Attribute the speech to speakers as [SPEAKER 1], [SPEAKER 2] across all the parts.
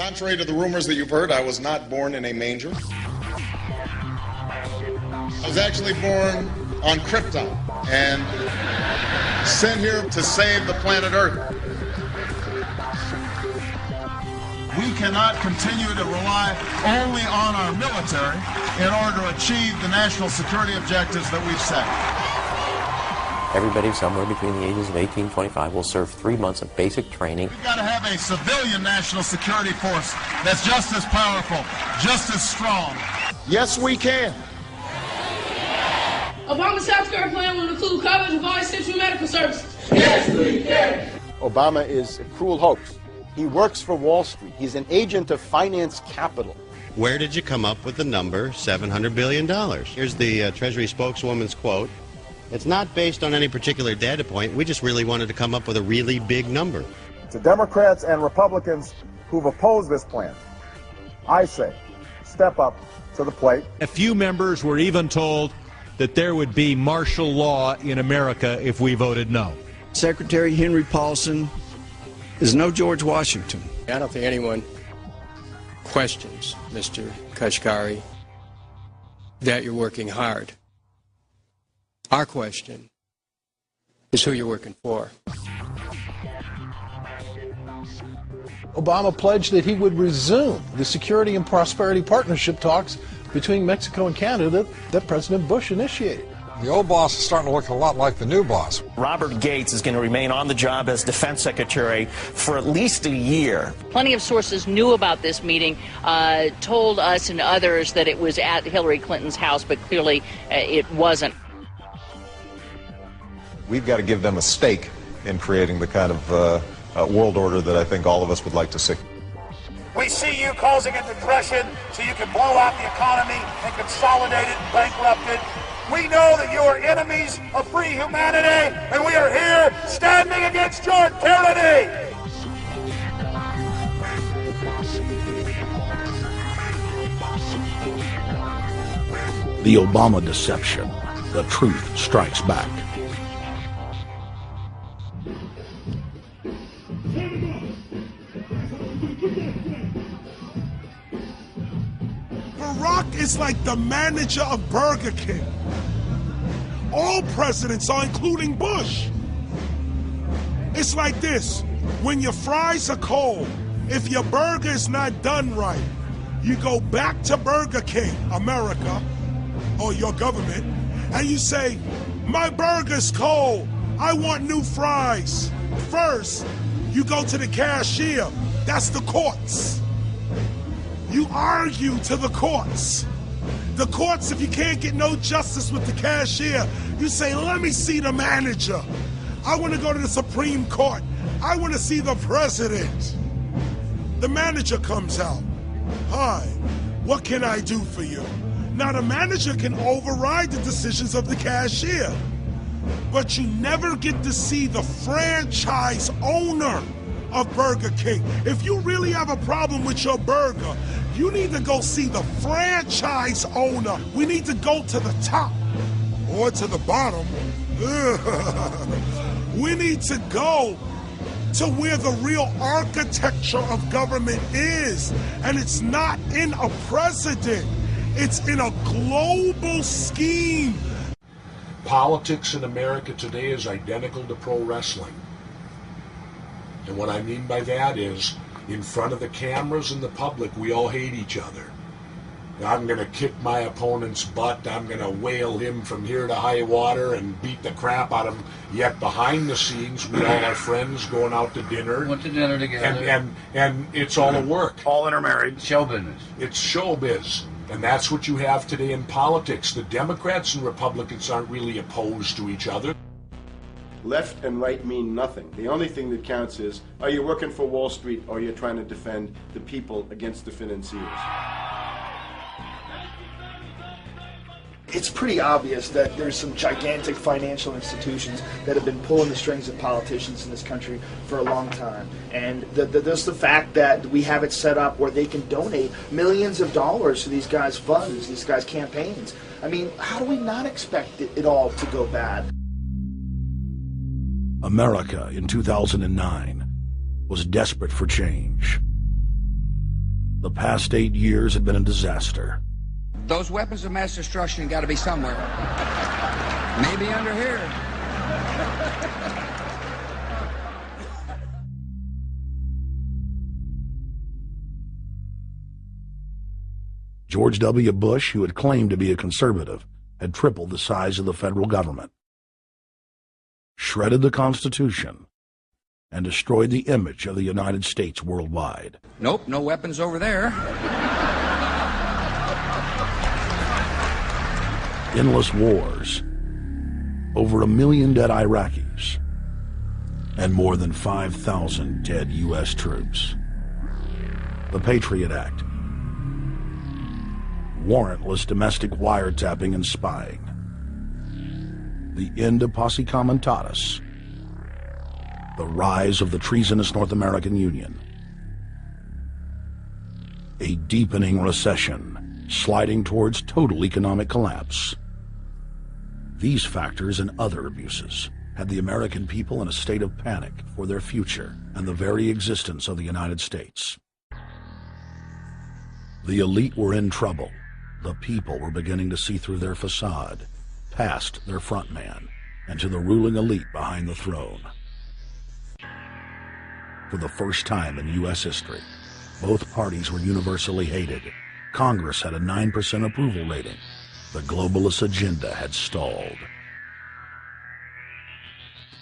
[SPEAKER 1] Contrary to the rumors that you've heard, I was not born in a manger. I was actually born on Krypton and sent here to save the planet Earth. We cannot continue to rely only on our military in order to achieve the national security objectives that we've set.
[SPEAKER 2] Everybody somewhere between the ages of 18 and 25 will serve 3 months of basic training.
[SPEAKER 1] We've got to have a civilian national security force that's just as powerful, just as strong. Yes, we can.
[SPEAKER 3] Obama's healthcare plan will include coverage of all essential medical services. Yes, we can.
[SPEAKER 4] Obama is a cruel hoax. He works for Wall Street. He's an agent of finance capital.
[SPEAKER 5] Where did you come up with the number $700 billion? Here's the Treasury spokeswoman's quote. It's not based on any particular data point. We just really wanted to come up with a really big number.
[SPEAKER 6] To Democrats and Republicans who've opposed this plan, I say, step up to the plate.
[SPEAKER 7] A few members were even told that there would be martial law in America if we voted no.
[SPEAKER 8] Secretary Henry Paulson is no George Washington.
[SPEAKER 9] I don't think anyone questions, Mr. Kashkari, that you're working hard. Our question is who you're working for.
[SPEAKER 10] Obama pledged that he would resume the Security and Prosperity Partnership talks between Mexico and Canada that President Bush initiated.
[SPEAKER 11] The old boss is starting to look a lot like the new boss.
[SPEAKER 12] Robert Gates is going to remain on the job as Defense Secretary for at least a year.
[SPEAKER 13] Plenty of sources knew about this meeting, told us and others that it was at Hillary Clinton's house, but clearly it wasn't.
[SPEAKER 14] We've got to give them a stake in creating the kind of world order that I think all of us would like to see.
[SPEAKER 15] We see you causing a depression so you can blow out the economy and consolidate it and bankrupt it. We know that you are enemies of free humanity, and we are here standing against your tyranny.
[SPEAKER 16] The Obama deception. The truth strikes back.
[SPEAKER 17] Barack is like the manager of Burger King. All presidents are, including Bush. It's like this. When your fries are cold, if your burger is not done right, you go back to Burger King, America, or your government, and you say, my burger's cold. I want new fries. First, you go to the cashier. That's the courts. You argue to the courts. The courts, if you can't get no justice with the cashier, you say, let me see the manager. I want to go to the Supreme Court. I want to see the president. The manager comes out. Hi, what can I do for you? Now the manager can override the decisions of the cashier, but you never get to see the franchise owner of Burger King. If you really have a problem with your burger, you need to go see the franchise owner. We need to go to the top or to the bottom. We need to go to where the real architecture of government is. And it's not in a president. It's in a global scheme.
[SPEAKER 18] Politics in America today is identical to pro wrestling. And what I mean by that is, in front of the cameras and the public, we all hate each other. I'm going to kick my opponent's butt. I'm going to whale him from here to high water and beat the crap out of him. Yet behind the scenes, we all are friends going out to dinner.
[SPEAKER 19] Went to dinner together.
[SPEAKER 18] And it's all a work.
[SPEAKER 19] All intermarried. Show business.
[SPEAKER 18] It's showbiz. And that's what you have today in politics. The Democrats and Republicans aren't really opposed to each other.
[SPEAKER 4] Left and right mean nothing. The only thing that counts is, are you working for Wall Street or you're trying to defend the people against the financiers?
[SPEAKER 20] It's pretty obvious that there's some gigantic financial institutions that have been pulling the strings of politicians in this country for a long time. And there's the fact that we have it set up where they can donate millions of dollars to these guys' funds, these guys' campaigns. I mean, how do we not expect it all to go bad?
[SPEAKER 16] America in 2009 was desperate for change. The past 8 years had been a disaster.
[SPEAKER 19] Those weapons of mass destruction got to be somewhere. Maybe under here.
[SPEAKER 16] George W. Bush, who had claimed to be a conservative, had tripled the size of the federal government, shredded the Constitution, and destroyed the image of the United States worldwide.
[SPEAKER 19] Nope, no weapons over there.
[SPEAKER 16] Endless wars, over 1 million dead Iraqis, and more than 5,000 dead U.S. troops. The Patriot Act, warrantless domestic wiretapping and spying, the end of posse comitatus, the rise of the treasonous North American Union, a deepening recession sliding towards total economic collapse. These factors and other abuses had the American people in a state of panic for their future and the very existence of the United States. The elite were in trouble. The people were beginning to see through their facade, past their front man, and to the ruling elite behind the throne. For the first time in U.S. history, both parties were universally hated. Congress had a 9% approval rating. The globalist agenda had stalled.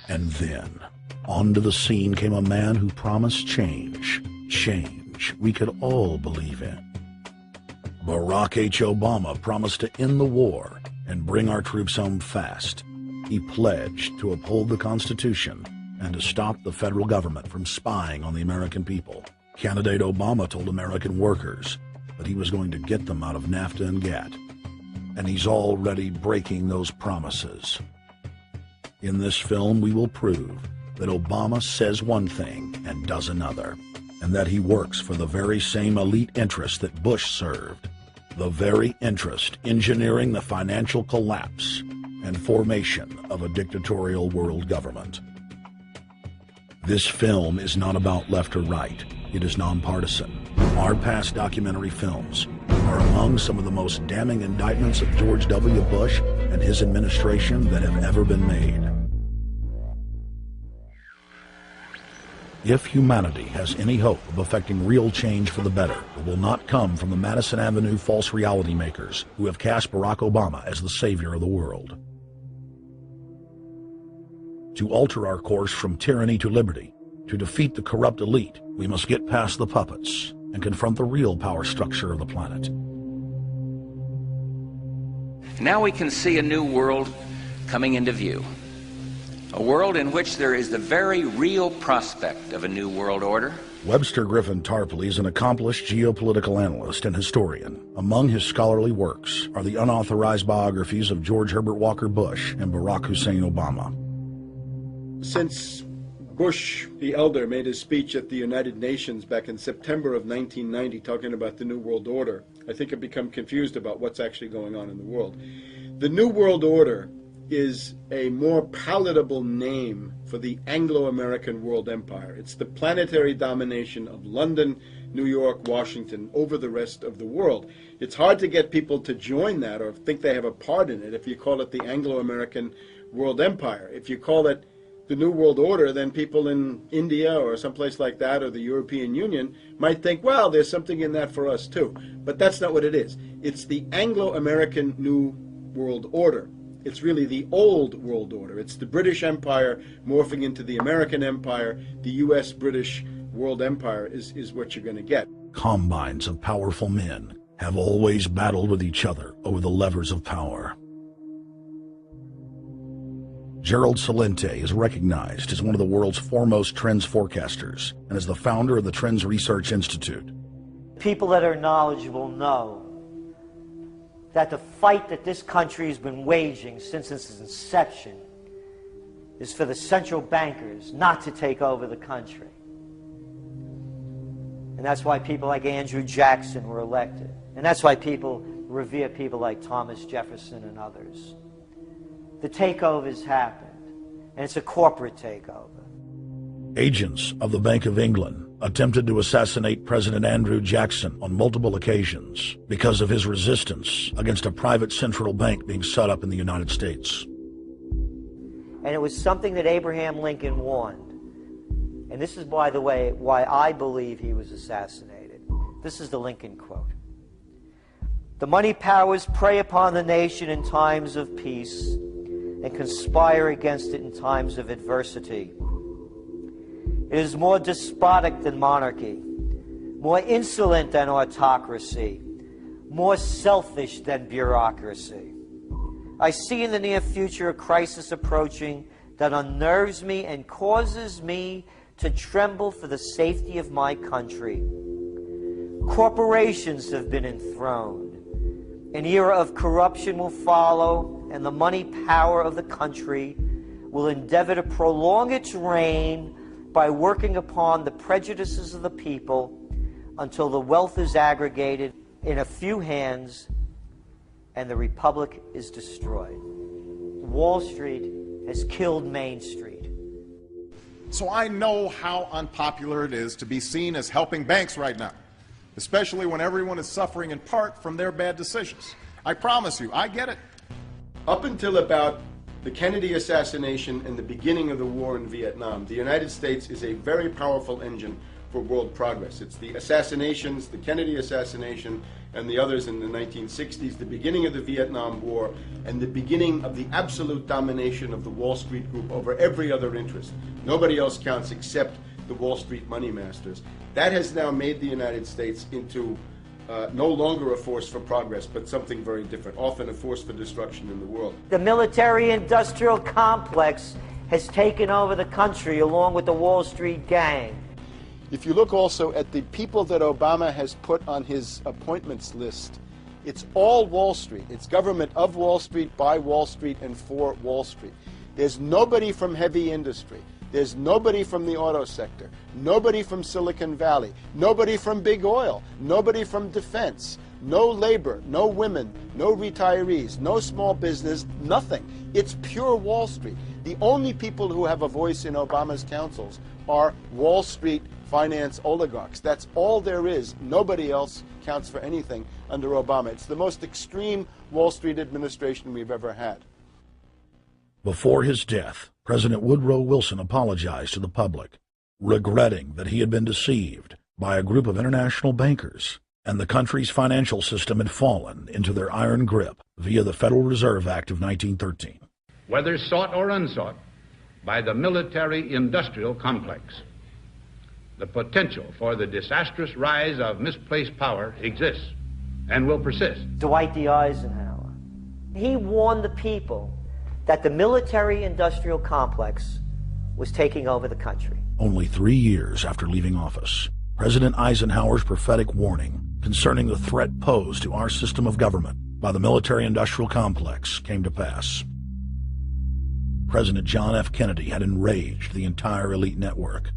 [SPEAKER 16] And then, onto the scene came a man who promised change. Change we could all believe in. Barack H. Obama promised to end the war and bring our troops home fast. He pledged to uphold the Constitution and to stop the federal government from spying on the American people. Candidate Obama told American workers that he was going to get them out of NAFTA and GATT, and he's already breaking those promises. In this film, we will prove that Obama says one thing and does another, and that he works for the very same elite interests that Bush served, the very interest engineering the financial collapse and formation of a dictatorial world government. This film is not about left or right. It is nonpartisan. Our past documentary films are among some of the most damning indictments of George W. Bush and his administration that have ever been made. If humanity has any hope of effecting real change for the better, it will not come from the Madison Avenue false reality makers who have cast Barack Obama as the savior of the world. To alter our course from tyranny to liberty, to defeat the corrupt elite, we must get past the puppets and confront the real power structure of the planet.
[SPEAKER 21] Now we can see a new world coming into view. A world in which there is the very real prospect of a new world order.
[SPEAKER 16] Webster Griffin Tarpley is an accomplished geopolitical analyst and historian. Among his scholarly works are the unauthorized biographies of George Herbert Walker Bush and Barack Hussein Obama.
[SPEAKER 4] Since Bush the elder made his speech at the United Nations back in September of 1990 talking about the New World Order, I think I've become confused about what's actually going on in the world. The New World Order is a more palatable name for the Anglo-American world empire. It's the planetary domination of London, New York, Washington over the rest of the world. It's hard to get people to join that or think they have a part in it if you call it the Anglo-American world empire. If you call it the New World Order, then people in India or someplace like that or the European Union might think, well, there's something in that for us too. But that's not what it is. It's the Anglo-American New World Order. It's really the old world order. It's the British Empire morphing into the American Empire. The U.S.-British world empire is what you're going to get.
[SPEAKER 16] Combines of powerful men have always battled with each other over the levers of power. Gerald Celente is recognized as one of the world's foremost trends forecasters and is the founder of the Trends Research Institute.
[SPEAKER 22] People that are knowledgeable know that the fight that this country has been waging since its inception is for the central bankers not to take over the country. And that's why people like Andrew Jackson were elected. And that's why people revere people like Thomas Jefferson and others. The takeover's happened, and it's a corporate takeover.
[SPEAKER 16] Agents of the Bank of England attempted to assassinate President Andrew Jackson on multiple occasions because of his resistance against a private central bank being set up in the United States.
[SPEAKER 22] And it was something that Abraham Lincoln warned. And this is, by the way, why I believe he was assassinated. This is the Lincoln quote. "The money powers prey upon the nation in times of peace and conspire against it in times of adversity. It is more despotic than monarchy, more insolent than autocracy, more selfish than bureaucracy. I see in the near future a crisis approaching that unnerves me and causes me to tremble for the safety of my country. Corporations have been enthroned. An era of corruption will follow, and the money power of the country will endeavor to prolong its reign by working upon the prejudices of the people until the wealth is aggregated in a few hands and the republic is destroyed. Wall Street has killed Main Street."
[SPEAKER 1] So I know how unpopular it is to be seen as helping banks right now, especially when everyone is suffering in part from their bad decisions. I promise you, I get it.
[SPEAKER 4] Up until about the Kennedy assassination and the beginning of the war in Vietnam, the United States is a very powerful engine for world progress. It's the assassinations, the Kennedy assassination, and the others in the 1960s, the beginning of the Vietnam War, and the beginning of the absolute domination of the Wall Street group over every other interest. Nobody else counts except the Wall Street money masters. That has now made the United States into no longer a force for progress, but something very different, often a force for destruction in the world.
[SPEAKER 22] The military-industrial complex has taken over the country along with the Wall Street gang.
[SPEAKER 4] If you look also at the people that Obama has put on his appointments list, it's all Wall Street. It's government of Wall Street, by Wall Street, and for Wall Street. There's nobody from heavy industry. There's nobody from the auto sector, nobody from Silicon Valley, nobody from big oil, nobody from defense, no labor, no women, no retirees, no small business, nothing. It's pure Wall Street. The only people who have a voice in Obama's councils are Wall Street finance oligarchs. That's all there is. Nobody else counts for anything under Obama. It's the most extreme Wall Street administration we've ever had.
[SPEAKER 16] Before his death, President Woodrow Wilson apologized to the public, regretting that he had been deceived by a group of international bankers, and the country's financial system had fallen into their iron grip via the Federal Reserve Act of 1913.
[SPEAKER 2] Whether sought or unsought by the military-industrial complex, the potential for the disastrous rise of misplaced power exists and will persist.
[SPEAKER 22] Dwight D. Eisenhower, he warned the people that the military-industrial complex was taking over the country.
[SPEAKER 16] Only 3 years after leaving office, President Eisenhower's prophetic warning concerning the threat posed to our system of government by the military-industrial complex came to pass. President John F. Kennedy had enraged the entire elite network.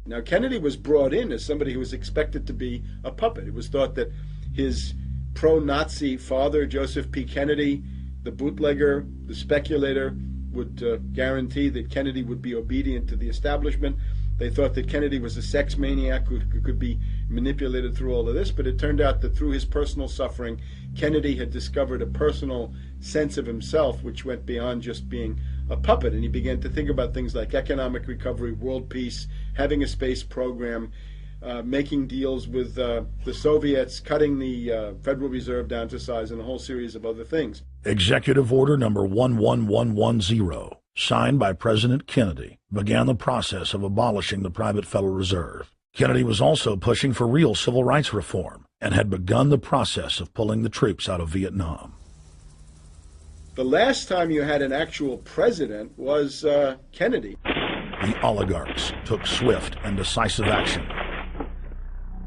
[SPEAKER 4] Now, Kennedy was brought in as somebody who was expected to be a puppet. It was thought that his pro-Nazi father, Joseph P. Kennedy, the bootlegger, the speculator, would guarantee that Kennedy would be obedient to the establishment. They thought that Kennedy was a sex maniac who could be manipulated through all of this, but it turned out that through his personal suffering, Kennedy had discovered a personal sense of himself which went beyond just being a puppet, and he began to think about things like economic recovery, world peace, having a space program, making deals with the Soviets, cutting the Federal Reserve down to size, and a whole series of other things.
[SPEAKER 16] Executive Order number 11110, signed by President Kennedy, began the process of abolishing the private Federal Reserve. Kennedy was also pushing for real civil rights reform and had begun the process of pulling the troops out of Vietnam.
[SPEAKER 4] The last time you had an actual president was Kennedy.
[SPEAKER 16] The oligarchs took swift and decisive action.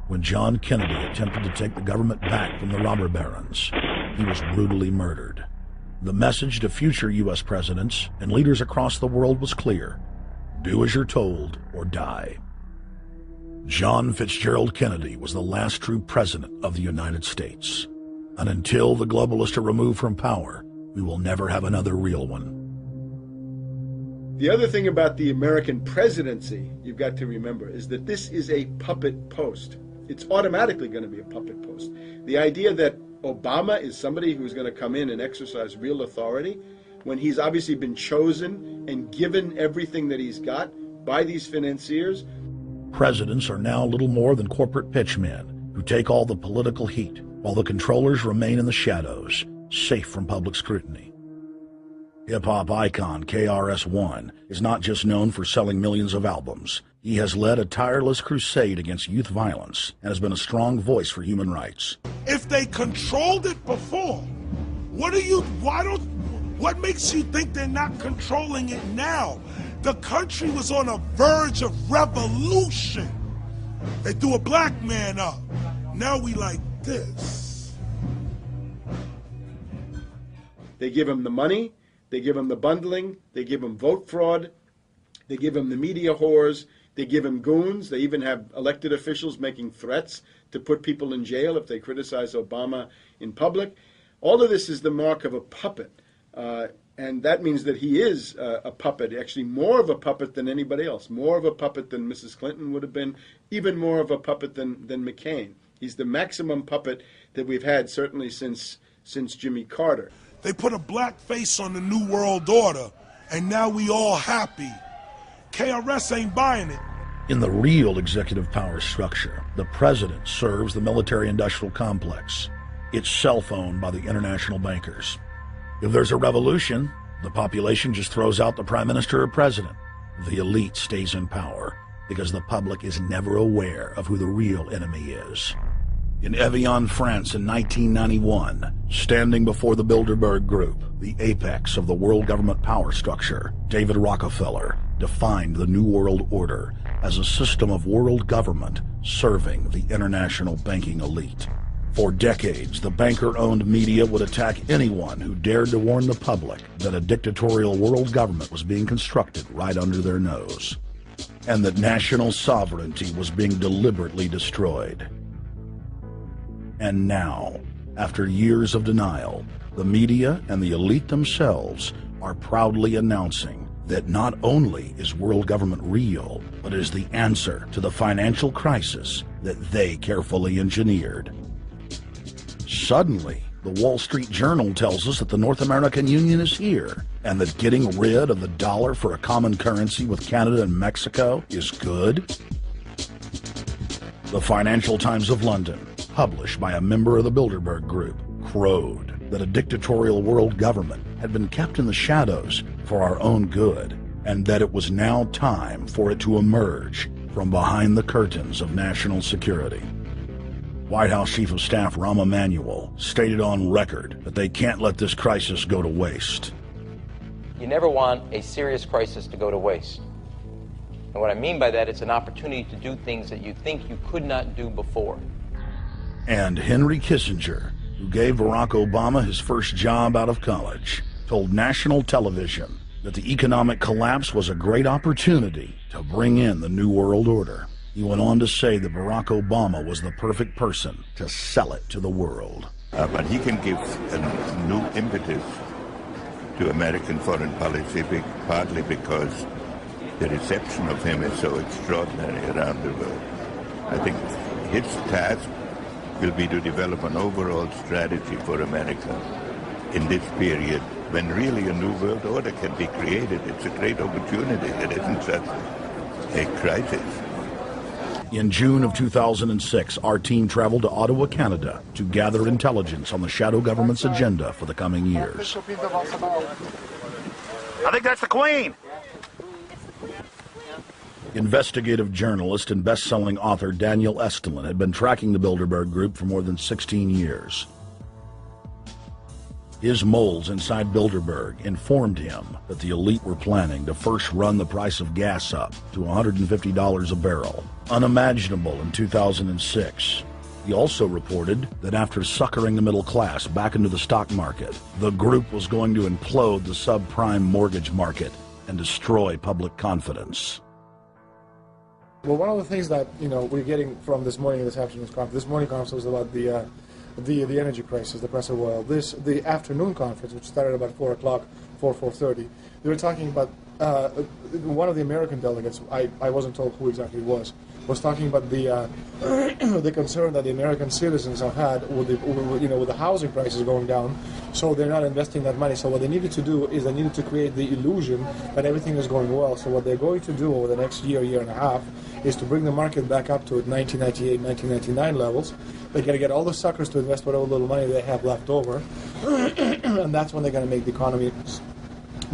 [SPEAKER 16] When John Kennedy attempted to take the government back from the robber barons, he was brutally murdered. The message to future U.S. presidents and leaders across the world was clear: do as you're told or die. John Fitzgerald Kennedy was the last true president of the United States. And until the globalists are removed from power, we will never have another real one.
[SPEAKER 4] The other thing about the American presidency you've got to remember is that this is a puppet post. It's automatically going to be a puppet post. The idea that Obama is somebody who's going to come in and exercise real authority when he's obviously been chosen and given everything that he's got by these financiers.
[SPEAKER 16] Presidents are now little more than corporate pitchmen who take all the political heat, while the controllers remain in the shadows, safe from public scrutiny. Hip-hop icon KRS-One is not just known for selling millions of albums. He has led a tireless crusade against youth violence and has been a strong voice for human rights.
[SPEAKER 17] If they controlled it before, what makes you think they're not controlling it now? The country was on a verge of revolution. They threw a black man up. Now we like this.
[SPEAKER 4] They give him the money, they give him the bundling, they give him vote fraud, they give him the media whores, they give him goons, they even have elected officials making threats to put people in jail if they criticize Obama in public. All of this is the mark of a puppet. And that means that he is a puppet, actually more of a puppet than anybody else, more of a puppet than Mrs. Clinton would have been, even more of a puppet than McCain. He's the maximum puppet that we've had certainly since Jimmy Carter.
[SPEAKER 17] They put a black face on the New World Order, and now we all happy. KRS ain't buying it.
[SPEAKER 16] In the real executive power structure, the president serves the military-industrial complex, itself owned by the international bankers. If there's a revolution, the population just throws out the prime minister or president. The elite stays in power because the public is never aware of who the real enemy is. In Evian, France in 1991, standing before the Bilderberg Group, the apex of the world government power structure, David Rockefeller defined the New World Order as a system of world government serving the international banking elite. For decades, the banker-owned media would attack anyone who dared to warn the public that a dictatorial world government was being constructed right under their nose, and that national sovereignty was being deliberately destroyed. And now, after years of denial, the media and the elite themselves are proudly announcing that not only is world government real, but is the answer to the financial crisis that they carefully engineered. Suddenly, the Wall Street Journal tells us that the North American Union is here, and that getting rid of the dollar for a common currency with Canada and Mexico is good. The Financial Times of London, published by a member of the Bilderberg Group, crowed that a dictatorial world government had been kept in the shadows for our own good, and that it was now time for it to emerge from behind the curtains of national security. White House Chief of Staff Rahm Emanuel stated on record that they can't let this crisis go to waste.
[SPEAKER 3] You never want a serious crisis to go to waste. And what I mean by that, it's an opportunity to do things that you think you could not do before.
[SPEAKER 16] And Henry Kissinger, who gave Barack Obama his first job out of college, told national television that the economic collapse was a great opportunity to bring in the New World Order. He went on to say that Barack Obama was the perfect person to sell it to the world.
[SPEAKER 5] But he can give a new impetus to American foreign policy, partly because the reception of him is so extraordinary around the world. I think his task will be to develop an overall strategy for America in this period when really a new world order can be created. It's a great opportunity. It isn't such a crisis.
[SPEAKER 16] In June of 2006, our team traveled to Ottawa, Canada, to gather intelligence on the shadow government's agenda for the coming years.
[SPEAKER 15] I think that's the Queen.
[SPEAKER 16] Investigative journalist and best-selling author Daniel Estulin had been tracking the Bilderberg Group for more than 16 years. His moles inside Bilderberg informed him that the elite were planning to first run the price of gas up to $150 a barrel, unimaginable in 2006. He also reported that after suckering the middle class back into the stock market, the group was going to implode the subprime mortgage market and destroy public confidence.
[SPEAKER 23] Well, one of the things that we're getting from this morning and this afternoon's conference, this morning conference was about the energy crisis, the price of oil. The afternoon conference, which started about 4 o'clock, 4:30, they were talking about one of the American delegates, I wasn't told who exactly it was talking about the the concern that the American citizens have had with the housing prices going down, so they're not investing that money. So what they needed to do is they needed to create the illusion that everything is going well. So what they're going to do over the next year and a half, is to bring the market back up to 1998, 1999 levels. They're going to get all the suckers to invest whatever little money they have left over, and that's when they're going to make the economy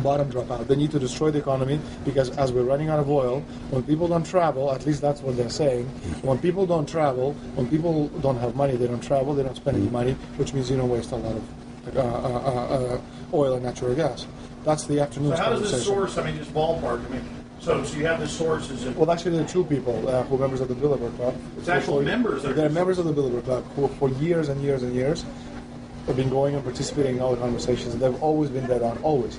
[SPEAKER 23] bottom drop out. They need to destroy the economy because as we're running out of oil, when people don't travel, at least that's what they're saying, when people don't travel, when people don't have money, they don't travel, they don't spend any money, which means you don't waste a lot of oil and natural gas. That's the afternoon's
[SPEAKER 6] So how does
[SPEAKER 23] conversation.
[SPEAKER 6] this source, I mean, just ballpark, I mean, so you have the sources of...
[SPEAKER 23] Well, actually, there are two people who are members of the Bilderberg Club.
[SPEAKER 6] It's actual members.
[SPEAKER 23] They're members of the Bilderberg Club who, for years and years and years, have been going and participating in all the conversations. And they've always been dead on, always.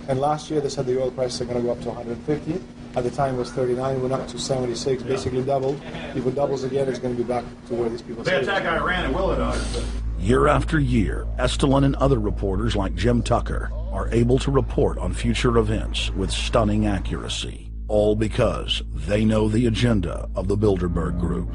[SPEAKER 23] And last year, they said the oil prices are going to go up to 150. At the time, it was 39. Went up to 76, basically doubled. If it doubles again, it's going to be back to where these people
[SPEAKER 6] They
[SPEAKER 23] say.
[SPEAKER 6] attack Iran and will it?
[SPEAKER 16] Year after year, Estelin and other reporters like Jim Tucker are able to report on future events with stunning accuracy, all because they know the agenda of the Bilderberg Group.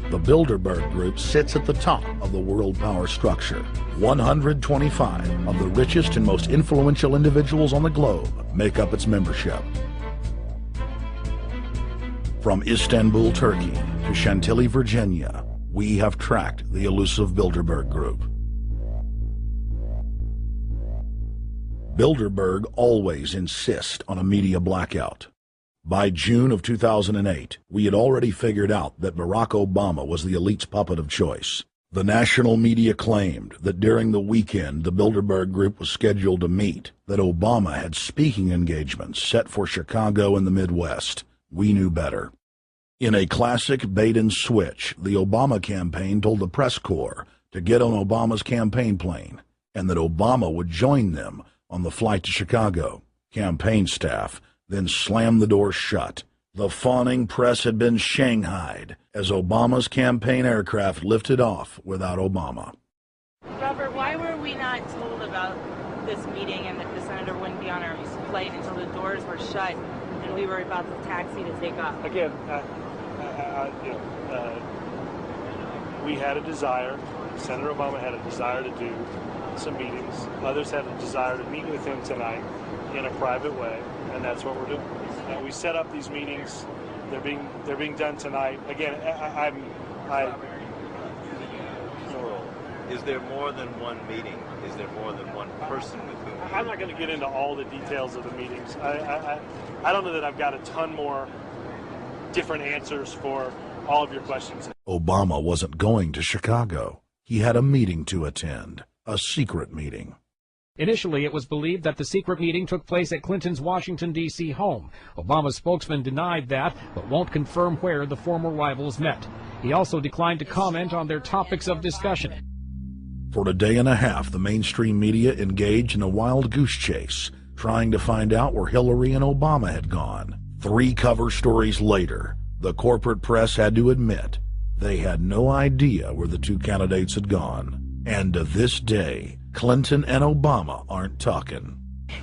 [SPEAKER 16] The Bilderberg Group sits at the top of the world power structure. 125 of the richest and most influential individuals on the globe make up its membership. From Istanbul, Turkey to Chantilly, Virginia, we have tracked the elusive Bilderberg Group. Bilderberg always insist on a media blackout. By June of 2008, we had already figured out that Barack Obama was the elite's puppet of choice. The national media claimed that during the weekend the Bilderberg Group was scheduled to meet, that Obama had speaking engagements set for Chicago and the Midwest. We knew better. In a classic bait-and-switch, the Obama campaign told the press corps to get on Obama's campaign plane, and that Obama would join them on the flight to Chicago. Campaign staff then slammed the door shut. The fawning press had been shanghaied as Obama's campaign aircraft lifted off without Obama.
[SPEAKER 7] Robert, why were we not told about this meeting and that the senator wouldn't be on our flight until the doors were shut and we were about to taxi to take off?
[SPEAKER 8] Again, we had a desire, Senator Obama had a desire to do some meetings. Others had a desire to meet with him tonight in a private way, and that's what we're doing. We set up these meetings. They're being done tonight. Again,
[SPEAKER 24] Is there more than one meeting? Is there more than one person with whom?
[SPEAKER 8] I'm not going to get into all the details of the meetings. I don't know that I've got a ton more different answers for all of your questions.
[SPEAKER 16] Obama wasn't going to Chicago. He had a meeting to attend, a secret meeting.
[SPEAKER 25] Initially, it was believed that the secret meeting took place at Clinton's Washington, D.C. home. Obama's spokesman denied that, but won't confirm where the former rivals met. He also declined to comment on their topics of discussion.
[SPEAKER 16] For a day and a half, the mainstream media engaged in a wild goose chase, trying to find out where Hillary and Obama had gone. 3 cover stories later, the corporate press had to admit they had no idea where the two candidates had gone. And to this day, Clinton and Obama aren't talking.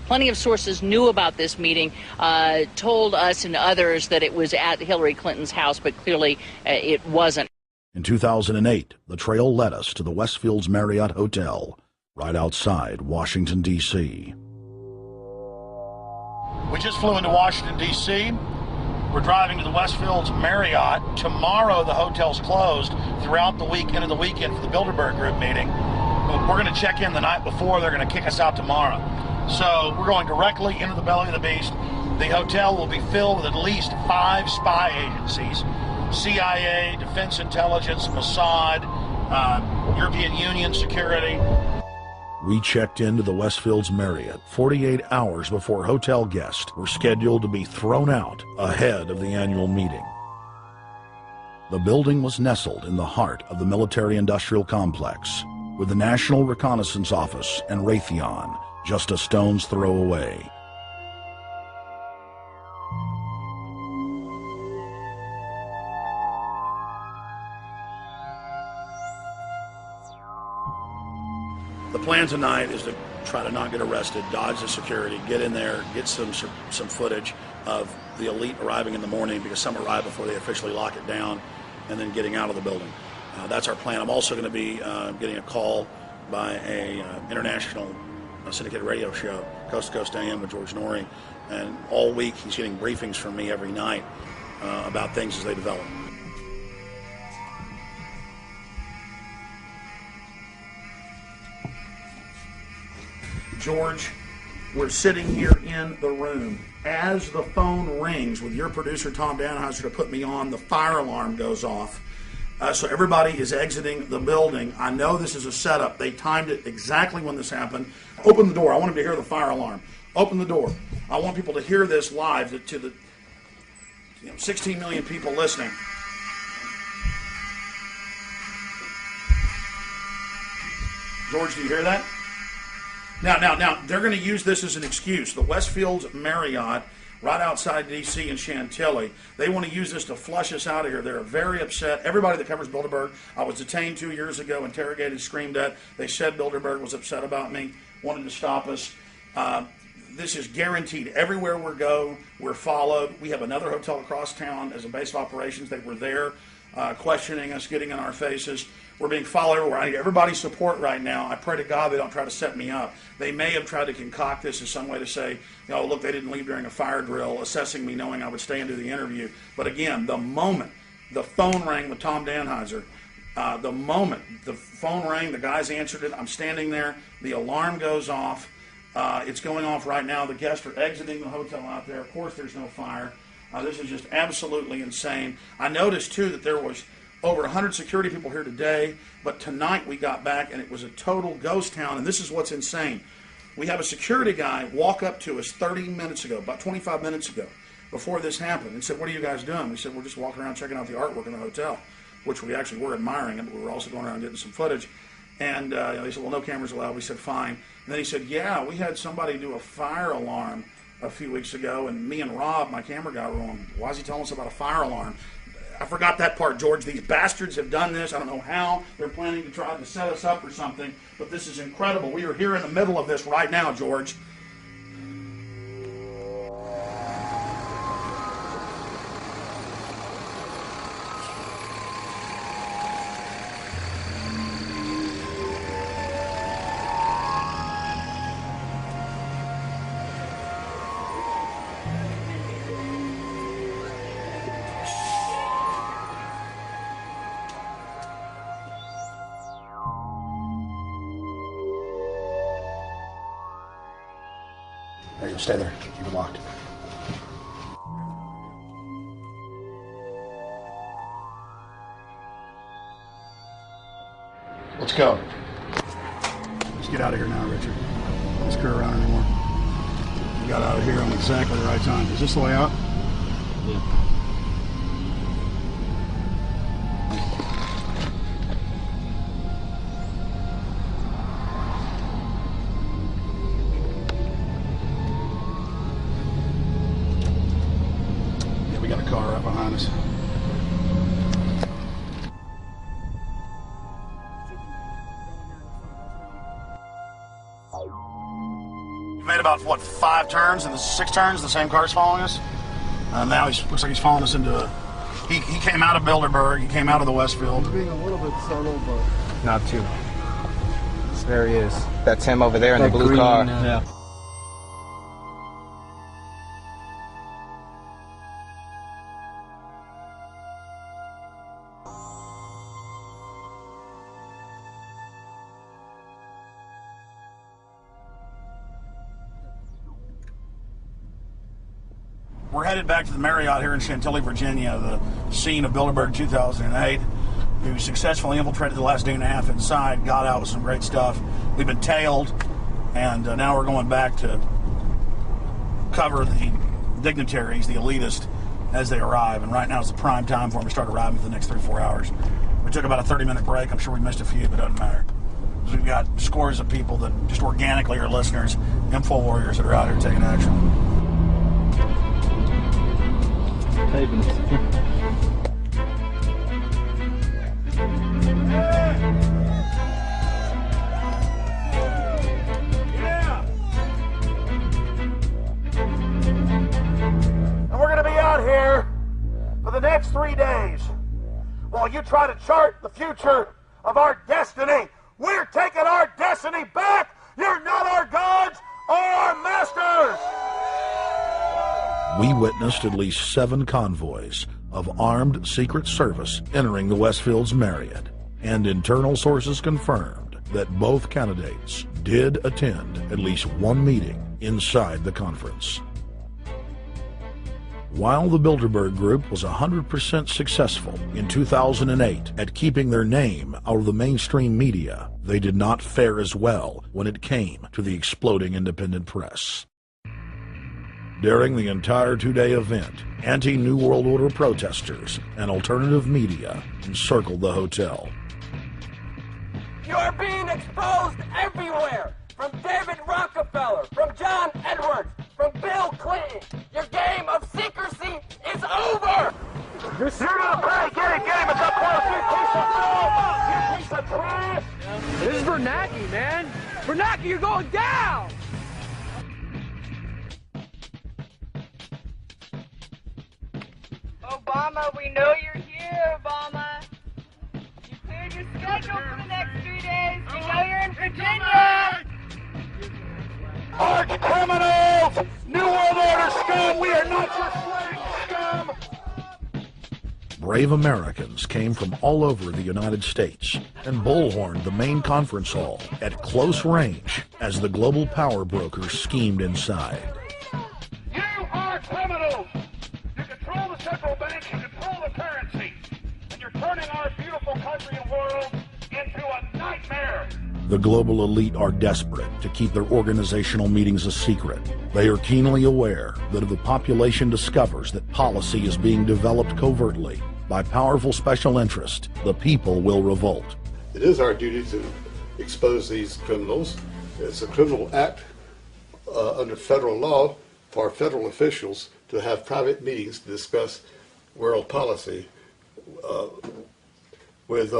[SPEAKER 13] Plenty of sources knew about this meeting, told us and others that it was at Hillary Clinton's house, but clearly it wasn't.
[SPEAKER 16] In 2008, the trail led us to the Westfields Marriott Hotel, right outside Washington, D.C.
[SPEAKER 6] We just flew into Washington, D.C. We're driving to the Westfields Marriott. Tomorrow, the hotel's closed throughout the weekend of the weekend for the Bilderberg Group meeting. But we're going to check in the night before. They're going to kick us out tomorrow. So we're going directly into the belly of the beast. The hotel will be filled with at least 5 spy agencies: CIA, Defense Intelligence, Mossad, European Union Security.
[SPEAKER 16] We checked into the Westfields Marriott 48 hours before hotel guests were scheduled to be thrown out ahead of the annual meeting. The building was nestled in the heart of the military-industrial complex, with the National Reconnaissance Office and Raytheon just a stone's throw away.
[SPEAKER 6] The plan tonight is to
[SPEAKER 9] try to not get arrested, dodge the security, get in there, get some footage of the elite arriving in the morning, because some arrive before they officially lock it down, and then getting out of the building. That's our plan. I'm also going to be getting a call by a international syndicated radio show, Coast to Coast AM with George Norrie, and all week he's getting briefings from me every night about things as they develop. George, we're sitting here in the room. As the phone rings with your producer, Tom Danheiser, to put me on, the fire alarm goes off. So everybody is exiting the building. I know this is a setup. They timed it exactly when this happened. Open the door. I want them to hear the fire alarm. Open the door. I want people to hear this live to the 16 million people listening. George, do you hear that? Now, they're going to use this as an excuse. The Westfield Marriott, right outside D.C. in Chantilly, they want to use this to flush us out of here. They're very upset. Everybody that covers Bilderberg, I was detained 2 years ago, interrogated, screamed at. They said Bilderberg was upset about me, wanted to stop us. This is guaranteed. Everywhere we go, we're followed. We have another hotel across town as a base of operations. They were there questioning us, getting in our faces. We're being followed everywhere. I need everybody's support right now. I pray to God they don't try to set me up. They may have tried to concoct this as some way to say, look, they didn't leave during a fire drill, assessing me knowing I would stay and do the interview. But again, the moment the phone rang with Tom Danheiser, the moment the phone rang, the guys answered it, I'm standing there, the alarm goes off. It's going off right now. The guests are exiting the hotel out there. Of course, there's no fire. This is just absolutely insane. I noticed, too, that there was over 100 security people here today, but tonight we got back and it was a total ghost town, and this is what's insane. We have a security guy walk up to us 30 minutes ago, about 25 minutes ago, before this happened, and said, "What are you guys doing?" We said, "We're just walking around checking out the artwork in the hotel," which we actually were admiring it, but we were also going around getting some footage. And they said, "Well, no cameras allowed." We said, "Fine." And then he said, "Yeah, we had somebody do a fire alarm a few weeks ago, and me and Rob, my camera guy, were on. Why is he telling us about a fire alarm?" I forgot that part, George. These bastards have done this. I don't know how. They're planning to try to set us up or something, but this is incredible. We are here in the middle of this right now, George. There you go, stay there. Keep it locked. Let's go. Let's get out of here now, Richard. Don't screw around anymore. We got out of here on exactly the right time. Is this the way out? Yeah. We got a car right behind us. We made about, what, 5 turns and 6 turns, the same car's following us. Now he looks like he's following us into a... He came out of Bilderberg, he came out of the Westfield.
[SPEAKER 10] He's being a little bit subtle, but...
[SPEAKER 11] Not too. There he is. That's him over there in the blue car.
[SPEAKER 10] Yeah.
[SPEAKER 9] We're headed back to the Marriott here in Chantilly, Virginia, the scene of Bilderberg 2008. We successfully infiltrated the last day and a half inside, got out with some great stuff. We've been tailed, and now we're going back to cover the dignitaries, the elitists, as they arrive. And right now is the prime time for them to start arriving for the next 3 or 4 hours. We took about a 30-minute break. I'm sure we missed a few, but it doesn't matter. We've got scores of people that just organically are listeners, info warriors that are out here taking action.
[SPEAKER 15] next 3 days, while you try to chart the future of our destiny, we're taking our destiny back. You're not our gods or our masters.
[SPEAKER 16] We witnessed at least 7 convoys of armed Secret Service entering the Westfield's Marriott, and internal sources confirmed that both candidates did attend at least one meeting inside the conference. While the Bilderberg Group was 100% successful in 2008 at keeping their name out of the mainstream media, they did not fare as well when it came to the exploding independent press. During the entire 2-day event, anti-New World Order protesters and alternative media encircled the hotel.
[SPEAKER 10] You're being exposed everywhere! From David Rockefeller, from John Edwards, from Bill Clinton. Your game of secrecy is over!
[SPEAKER 15] You're gonna play, get it, it's up close, you piece of trash!
[SPEAKER 10] This is Bernanke, man! Bernanke, you're going down!
[SPEAKER 12] Obama, we know you're here, Obama. You cleared your schedule for the next 3 days. We know you're in Virginia.
[SPEAKER 15] Arch criminals! New World Order scum! We are not your slave scum!
[SPEAKER 16] Brave Americans came from all over the United States and bullhorned the main conference hall at close range as the global power brokers schemed inside.
[SPEAKER 15] You are criminals! You control the central bank, you control the currency, and you're turning our beautiful country and world into a nightmare!
[SPEAKER 16] The global elite are desperate to keep their organizational meetings a secret. They are keenly aware that if the population discovers that policy is being developed covertly by powerful special interest, the people will revolt.
[SPEAKER 14] It is our duty to expose these criminals. It's a criminal act under federal law for federal officials to have private meetings to discuss world policy with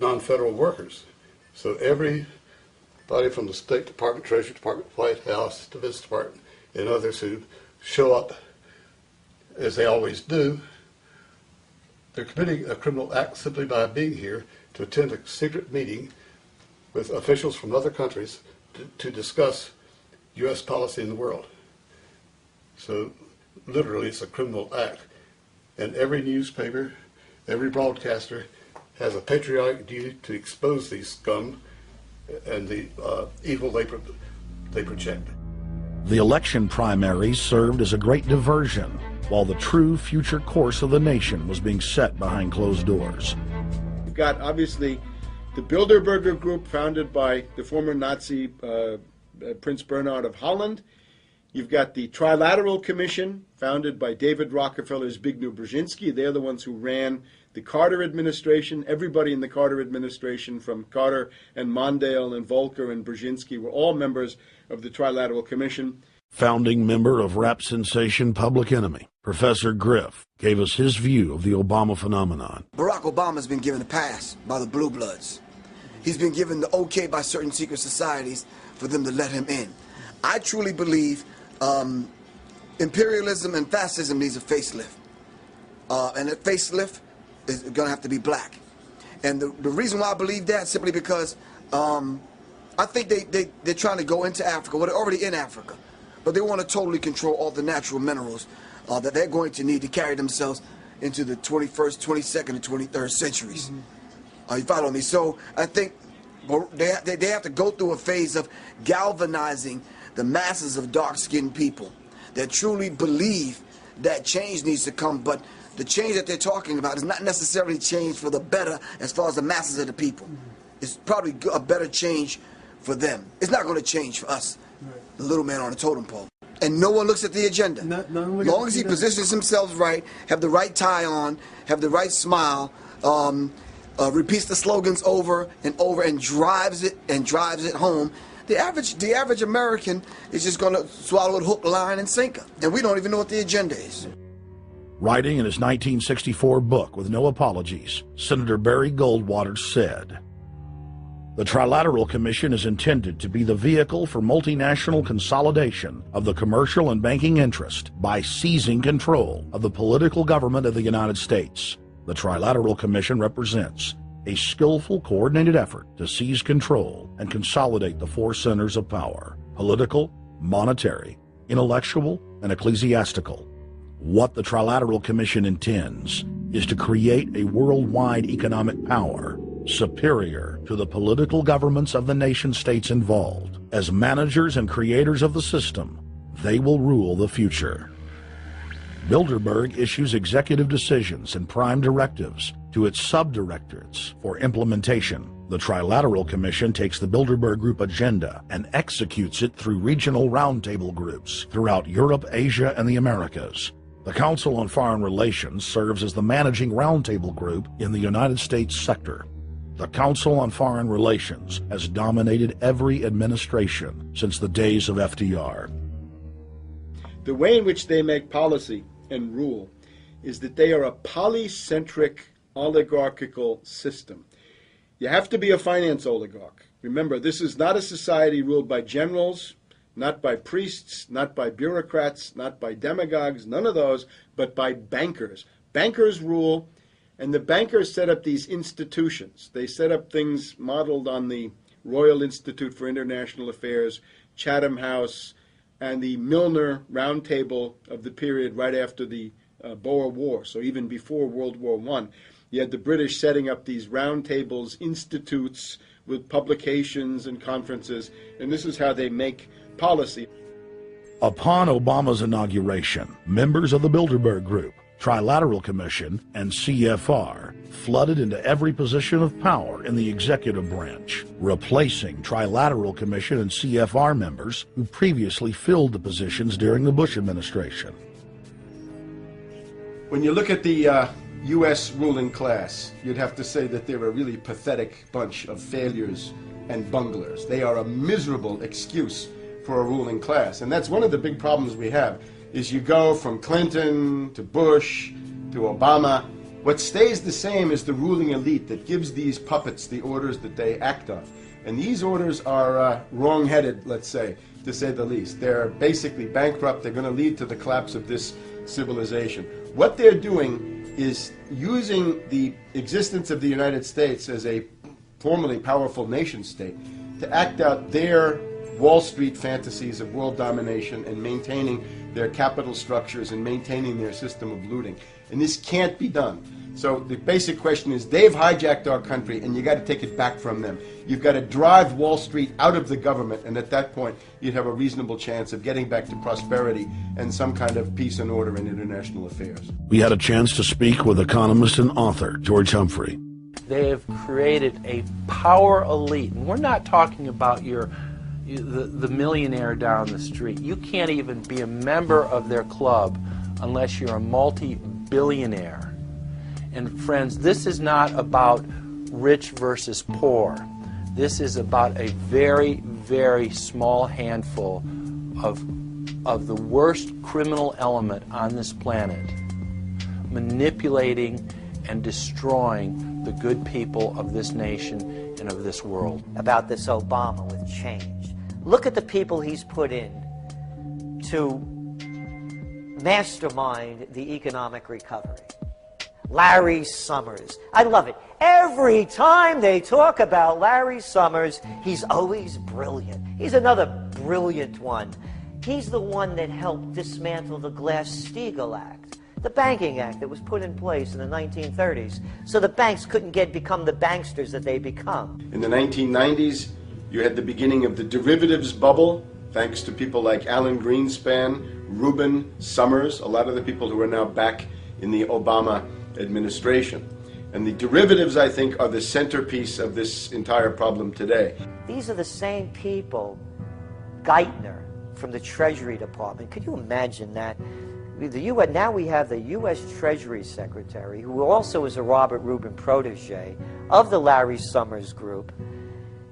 [SPEAKER 14] non-federal workers. So everybody from the State Department, Treasury Department, White House, Defense Department, and others who show up, as they always do, they're committing a criminal act simply by being here to attend a secret meeting with officials from other countries to discuss U.S. policy in the world. So literally it's a criminal act. And every newspaper, every broadcaster has a patriotic duty to expose these scum and the evil they project.
[SPEAKER 16] The election primaries served as a great diversion, while the true future course of the nation was being set behind closed doors.
[SPEAKER 4] You've got, obviously, the Bilderberg Group, founded by the former Nazi Prince Bernhard of Holland. You've got the Trilateral Commission, founded by David Rockefeller's Zbigniew Brzezinski. They're the ones who ran the Carter administration. Everybody in the Carter administration, from Carter and Mondale and Volcker and Brzezinski, were all members of the Trilateral Commission.
[SPEAKER 16] Founding member of rap sensation Public Enemy, Professor Griff, gave us his view of the Obama phenomenon.
[SPEAKER 18] Barack Obama's been given a pass by the Blue Bloods. He's been given the okay by certain secret societies for them to let him in. I truly believe imperialism and fascism needs a facelift. And that facelift is going to have to be black. And the reason why I believe that, simply because I think they're trying to go into Africa. Well, they're already in Africa. But they want to totally control all the natural minerals that they're going to need to carry themselves into the 21st, 22nd, and 23rd centuries. You follow me? So I think they have to go through a phase of galvanizing the masses of dark-skinned people that truly believe that change needs to come. But the change that they're talking about is not necessarily change for the better as far as the masses of the people. It's probably a better change for them. It's not going to change for us, the little man on the totem pole. And no one looks at the agenda. As long as he positions himself right, have the right tie on, have the right smile, repeats the slogans over and over and drives it home, the average American is just going to swallow it hook, line, and sinker. And we don't even know what the agenda is.
[SPEAKER 16] Writing in his 1964 book, With No Apologies, Senator Barry Goldwater said, The Trilateral Commission is intended to be the vehicle for multinational consolidation of the commercial and banking interest by seizing control of the political government of the United States. The Trilateral Commission represents a skillful, coordinated effort to seize control and consolidate the four centers of power: political, monetary, intellectual, and ecclesiastical. What the Trilateral Commission intends is to create a worldwide economic power superior to the political governments of the nation-states involved. As managers and creators of the system, they will rule the future. Bilderberg issues executive decisions and prime directives to its subdirectorates for implementation. The Trilateral Commission takes the Bilderberg Group agenda and executes it through regional roundtable groups throughout Europe, Asia, and the Americas. The Council on Foreign Relations serves as the managing roundtable group in the United States sector. The Council on Foreign Relations has dominated every administration since the days of FDR.
[SPEAKER 4] The way in which they make policy and rule is that they are a polycentric oligarchical system. You have to be a finance oligarch. Remember, this is not a society ruled by generals, not by priests, not by bureaucrats, not by demagogues, none of those, but by bankers. Bankers rule, and the bankers set up these institutions. They set up things modeled on the Royal Institute for International Affairs, Chatham House, and the Milner Round Table of the period right after the Boer War, so even before World War I. You had the British setting up these round tables, institutes with publications and conferences, and this is how they make policy.
[SPEAKER 16] Upon Obama's inauguration, members of the Bilderberg Group, Trilateral Commission, and CFR flooded into every position of power in the executive branch, replacing Trilateral Commission and CFR members who previously filled the positions during the Bush administration.
[SPEAKER 4] When you look at the U.S. ruling class, you'd have to say that they're a really pathetic bunch of failures and bunglers. They are a miserable excuse for a ruling class. And that's one of the big problems we have, is you go from Clinton to Bush to Obama. What stays the same is the ruling elite that gives these puppets the orders that they act on. And these orders are wrong-headed, let's say the least. They're basically bankrupt. They're going to lead to the collapse of this civilization. What they're doing is using the existence of the United States as a formerly powerful nation-state to act out their Wall Street fantasies of world domination and maintaining their capital structures and maintaining their system of looting. And this can't be done. So the basic question is, they've hijacked our country and you got to take it back from them. You've got to drive Wall Street out of the government, and at that point you'd have a reasonable chance of getting back to prosperity and some kind of peace and order in international affairs.
[SPEAKER 16] We had a chance to speak with economist and author George Humphrey.
[SPEAKER 1] They have created a power elite, and we're not talking about the millionaire down the street. You can't even be a member of their club unless you're a multi-billionaire. And friends, this is not about rich versus poor. This is about a very, very small handful of the worst criminal element on this planet, manipulating and destroying the good people of this nation and of this world.
[SPEAKER 22] About this Obama with change. Look at the people he's put in to mastermind the economic recovery. Larry Summers. I love it. Every time they talk about Larry Summers, he's always brilliant. He's another brilliant one. He's the one that helped dismantle the Glass-Steagall Act, the banking act that was put in place in the 1930s, so the banks couldn't become the banksters that they become.
[SPEAKER 4] In the 1990s, you had the beginning of the derivatives bubble, thanks to people like Alan Greenspan, Rubin, Summers, a lot of the people who are now back in the Obama administration. And the derivatives, I think, are the centerpiece of this entire problem today.
[SPEAKER 22] These are the same people, Geithner from the Treasury Department. Could you imagine that? Now we have the U.S. Treasury Secretary, who also is a Robert Rubin protege of the Larry Summers Group,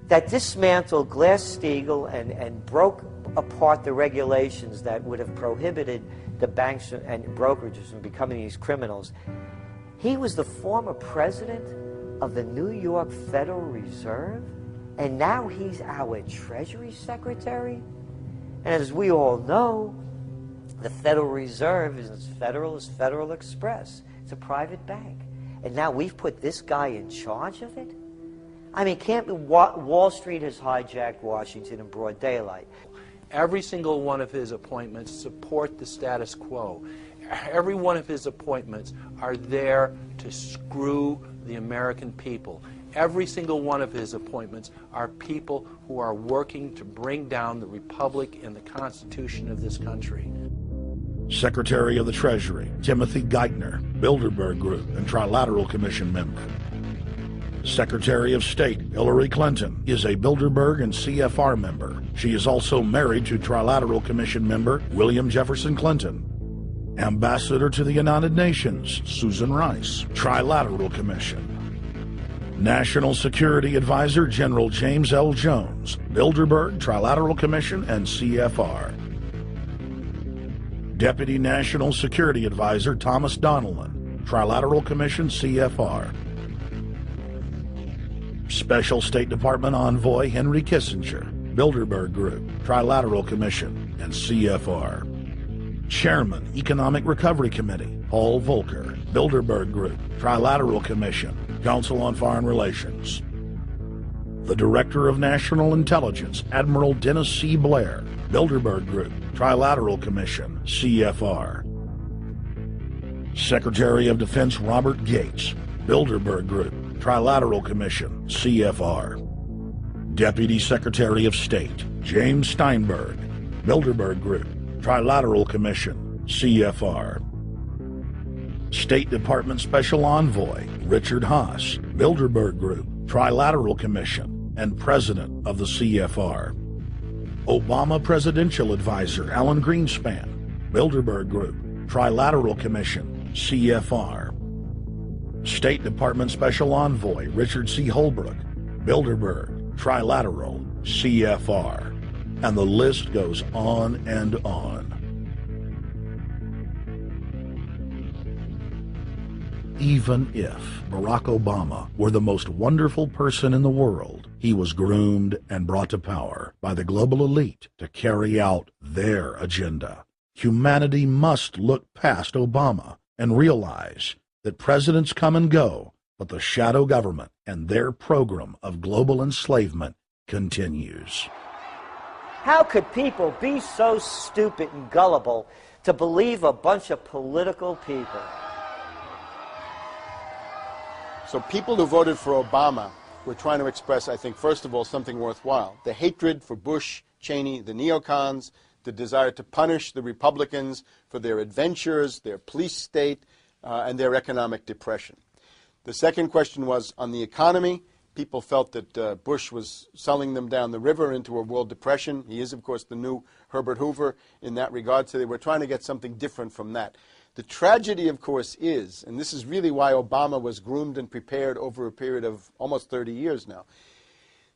[SPEAKER 22] that dismantled Glass-Steagall and broke apart the regulations that would have prohibited the banks and brokerages from becoming these criminals. He was the former president of the New York Federal Reserve, And now he's our Treasury Secretary? And as we all know, the Federal Reserve is as federal as Federal Express. It's a private bank. And now we've put this guy in charge of it? I mean, Wall Street has hijacked Washington in broad daylight.
[SPEAKER 1] Every single one of his appointments support the status quo. Every one of his appointments are there to screw the American people. Every single one of his appointments are people who are working to bring down the Republic and the Constitution of this country.
[SPEAKER 16] Secretary of the Treasury, Timothy Geithner, Bilderberg Group and Trilateral Commission member. Secretary of State, Hillary Clinton, is a Bilderberg and CFR member. She is also married to Trilateral Commission member William Jefferson Clinton. Ambassador to the United Nations, Susan Rice, Trilateral Commission. National Security Advisor General James L. Jones, Bilderberg, Trilateral Commission, and CFR. Deputy National Security Advisor Thomas Donilon, Trilateral Commission, CFR. Special State Department Envoy Henry Kissinger, Bilderberg Group, Trilateral Commission, and CFR. Chairman, Economic Recovery Committee, Paul Volcker, Bilderberg Group, Trilateral Commission, Council on Foreign Relations. The Director of National Intelligence, Admiral Dennis C. Blair, Bilderberg Group, Trilateral Commission, CFR. Secretary of Defense Robert Gates, Bilderberg Group, Trilateral Commission, CFR. Deputy Secretary of State, James Steinberg, Bilderberg Group, Trilateral Commission, CFR. State Department Special Envoy Richard Haas, Bilderberg Group, Trilateral Commission, and President of the CFR. Obama Presidential Advisor Alan Greenspan, Bilderberg Group, Trilateral Commission, CFR. State Department Special Envoy Richard C. Holbrooke, Bilderberg, Trilateral, CFR. And the list goes on and on. Even if Barack Obama were the most wonderful person in the world, he was groomed and brought to power by the global elite to carry out their agenda. Humanity must look past Obama and realize that presidents come and go, but the shadow government and their program of global enslavement continues.
[SPEAKER 22] How could people be so stupid and gullible to believe a bunch of political people?
[SPEAKER 4] So people who voted for Obama were trying to express, I think, first of all, something worthwhile. The hatred for Bush, Cheney, the neocons, the desire to punish the Republicans for their adventures, their police state, and their economic depression. The second question was on the economy. People felt that Bush was selling them down the river into a world depression. He is, of course, the new Herbert Hoover in that regard, so they were trying to get something different from that. The tragedy, of course, is, and this is really why Obama was groomed and prepared over a period of almost 30 years now,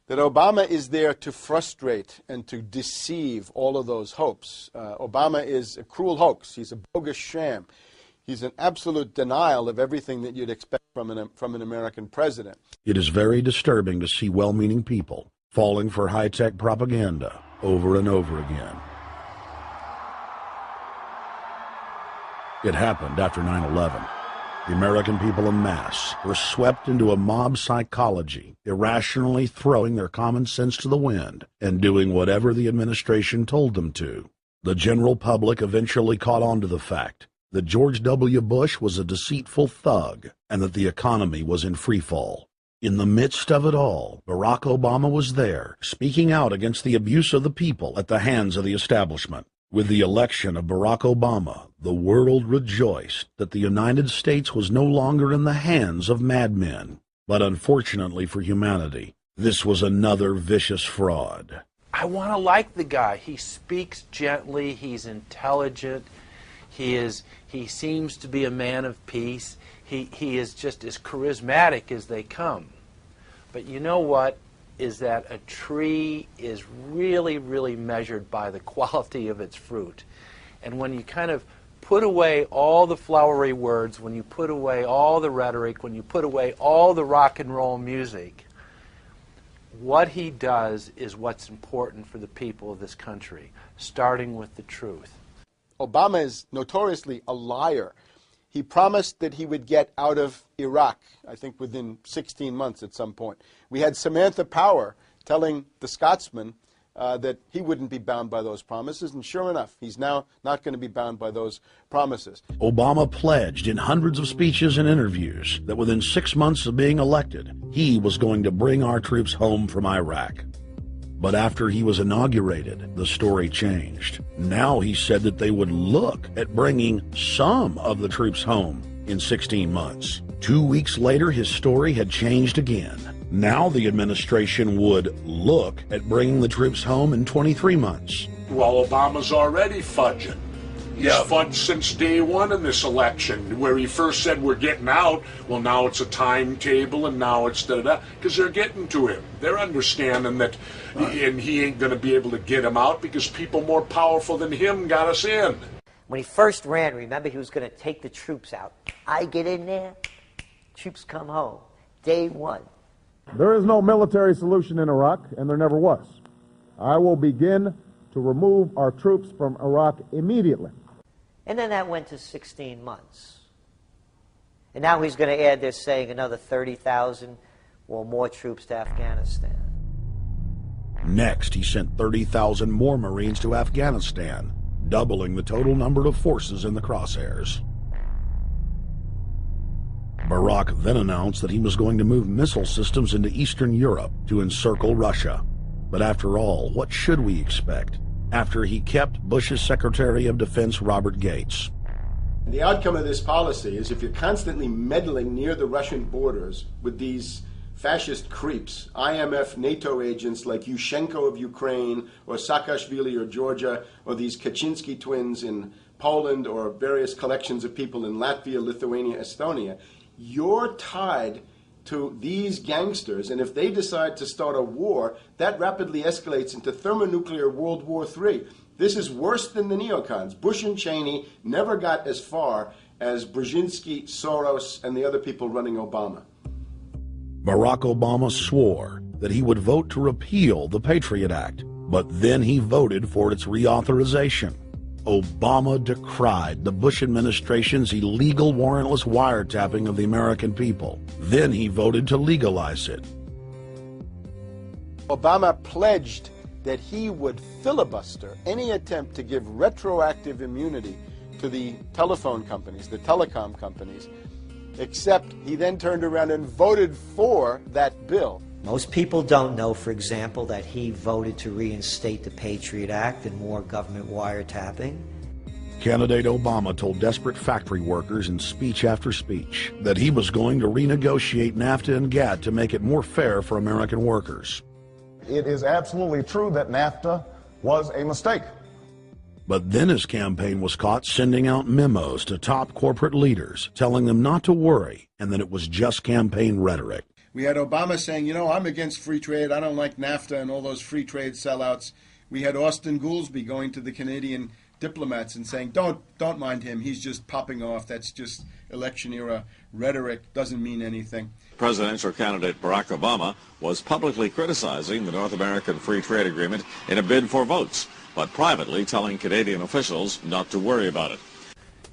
[SPEAKER 4] that Obama is there to frustrate and to deceive all of those hopes. Obama is a cruel hoax. He's a bogus sham. He's an absolute denial of everything that you'd expect from an American president.
[SPEAKER 16] It is very disturbing to see well-meaning people falling for high-tech propaganda over and over again. It happened after 9/11. The American people en masse were swept into a mob psychology, irrationally throwing their common sense to the wind and doing whatever the administration told them to. The general public eventually caught on to the fact that George W. Bush was a deceitful thug and that the economy was in freefall. In the midst of it all, Barack Obama was there, speaking out against the abuse of the people at the hands of the establishment. With the election of Barack Obama, the world rejoiced that the United States was no longer in the hands of madmen. But unfortunately for humanity, this was another vicious fraud.
[SPEAKER 1] I want to like the guy. He speaks gently. He's intelligent. He seems to be a man of peace. He is just as charismatic as they come. But you know what? Is that a tree is really, really measured by the quality of its fruit. And when you kind of put away all the flowery words, when you put away all the rhetoric, when you put away all the rock and roll music, what he does is what's important for the people of this country, starting with the truth.
[SPEAKER 4] Obama is notoriously a liar. He promised that he would get out of Iraq, I think within 16 months at some point. We had Samantha Power telling the Scotsman that he wouldn't be bound by those promises, and sure enough, he's now not going to be bound by those promises.
[SPEAKER 16] Obama pledged in hundreds of speeches and interviews that within 6 months of being elected, he was going to bring our troops home from Iraq. But after he was inaugurated, the story changed. Now he said that they would look at bringing some of the troops home in 16 months. 2 weeks later, his story had changed again. Now the administration would look at bringing the troops home in 23 months.
[SPEAKER 2] Well, Obama's already fudging. He's fudged since day one in this election, where he first said we're getting out. Well, now it's a timetable, and now it's da-da-da, because they're getting to him. They're understanding that, and he ain't going to be able to get him out because people more powerful than him got us in.
[SPEAKER 22] When he first ran, remember, he was going to take the troops out. I get in there, troops come home. Day one.
[SPEAKER 17] There is no military solution in Iraq, and there never was. I will begin to remove our troops from Iraq immediately.
[SPEAKER 22] And then that went to 16 months. And now he's going to add, they're saying, another 30,000 or more troops to Afghanistan.
[SPEAKER 16] Next, he sent 30,000 more Marines to Afghanistan, doubling the total number of forces in the crosshairs. Barack then announced that he was going to move missile systems into Eastern Europe to encircle Russia. But after all, what should we expect after he kept Bush's Secretary of Defense Robert Gates?
[SPEAKER 4] The outcome of this policy is if you're constantly meddling near the Russian borders with these fascist creeps, IMF, NATO agents like Yushchenko of Ukraine or Saakashvili or Georgia, or these Kaczynski twins in Poland, or various collections of people in Latvia, Lithuania, Estonia, you're tied to these gangsters, and if they decide to start a war, that rapidly escalates into thermonuclear World War III. This is worse than the neocons. Bush and Cheney never got as far as Brzezinski, Soros, and the other people running Obama.
[SPEAKER 16] Barack Obama swore that he would vote to repeal the Patriot Act, but then he voted for its reauthorization. Obama decried the Bush administration's illegal warrantless wiretapping of the American people. Then he voted to legalize it.
[SPEAKER 4] Obama pledged that he would filibuster any attempt to give retroactive immunity to the telephone companies, the telecom companies, except he then turned around and voted for that bill.
[SPEAKER 22] Most people don't know, for example, that he voted to reinstate the Patriot Act and more government wiretapping.
[SPEAKER 16] Candidate Obama told desperate factory workers in speech after speech that he was going to renegotiate NAFTA and GATT to make it more fair for American workers.
[SPEAKER 17] It is absolutely true that NAFTA was a mistake.
[SPEAKER 16] But then his campaign was caught sending out memos to top corporate leaders, telling them not to worry and that it was just campaign rhetoric.
[SPEAKER 4] We had Obama saying, you know, I'm against free trade. I don't like NAFTA and all those free trade sellouts. We had Austin Goolsbee going to the Canadian diplomats and saying, don't mind him. He's just popping off. That's just election era rhetoric. Doesn't mean anything.
[SPEAKER 19] Presidential candidate Barack Obama was publicly criticizing the North American Free Trade Agreement in a bid for votes, but privately telling Canadian officials not to worry about it.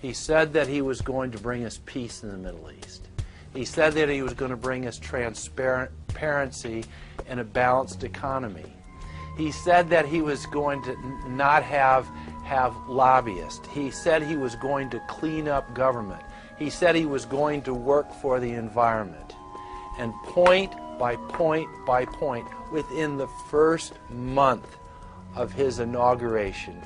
[SPEAKER 1] He said that he was going to bring us peace in the Middle East. He said that he was going to bring us transparency and a balanced economy. He said that he was going to not have lobbyists. He said he was going to clean up government. He said he was going to work for the environment. And point by point by point, within the first month of his inauguration,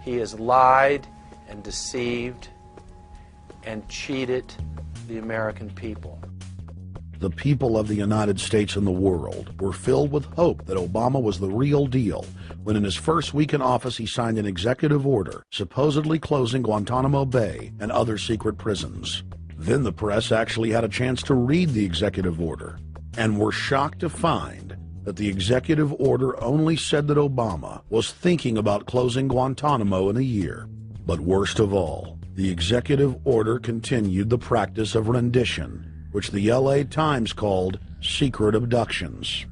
[SPEAKER 1] he has lied and deceived and cheated the American people.
[SPEAKER 16] The people of the United States and the world were filled with hope that Obama was the real deal when in his first week in office he signed an executive order supposedly closing Guantanamo Bay and other secret prisons. Then the press actually had a chance to read the executive order and were shocked to find that the executive order only said that Obama was thinking about closing Guantanamo in a year. But worst of all, the executive order continued the practice of rendition which the L.A. Times called secret abductions.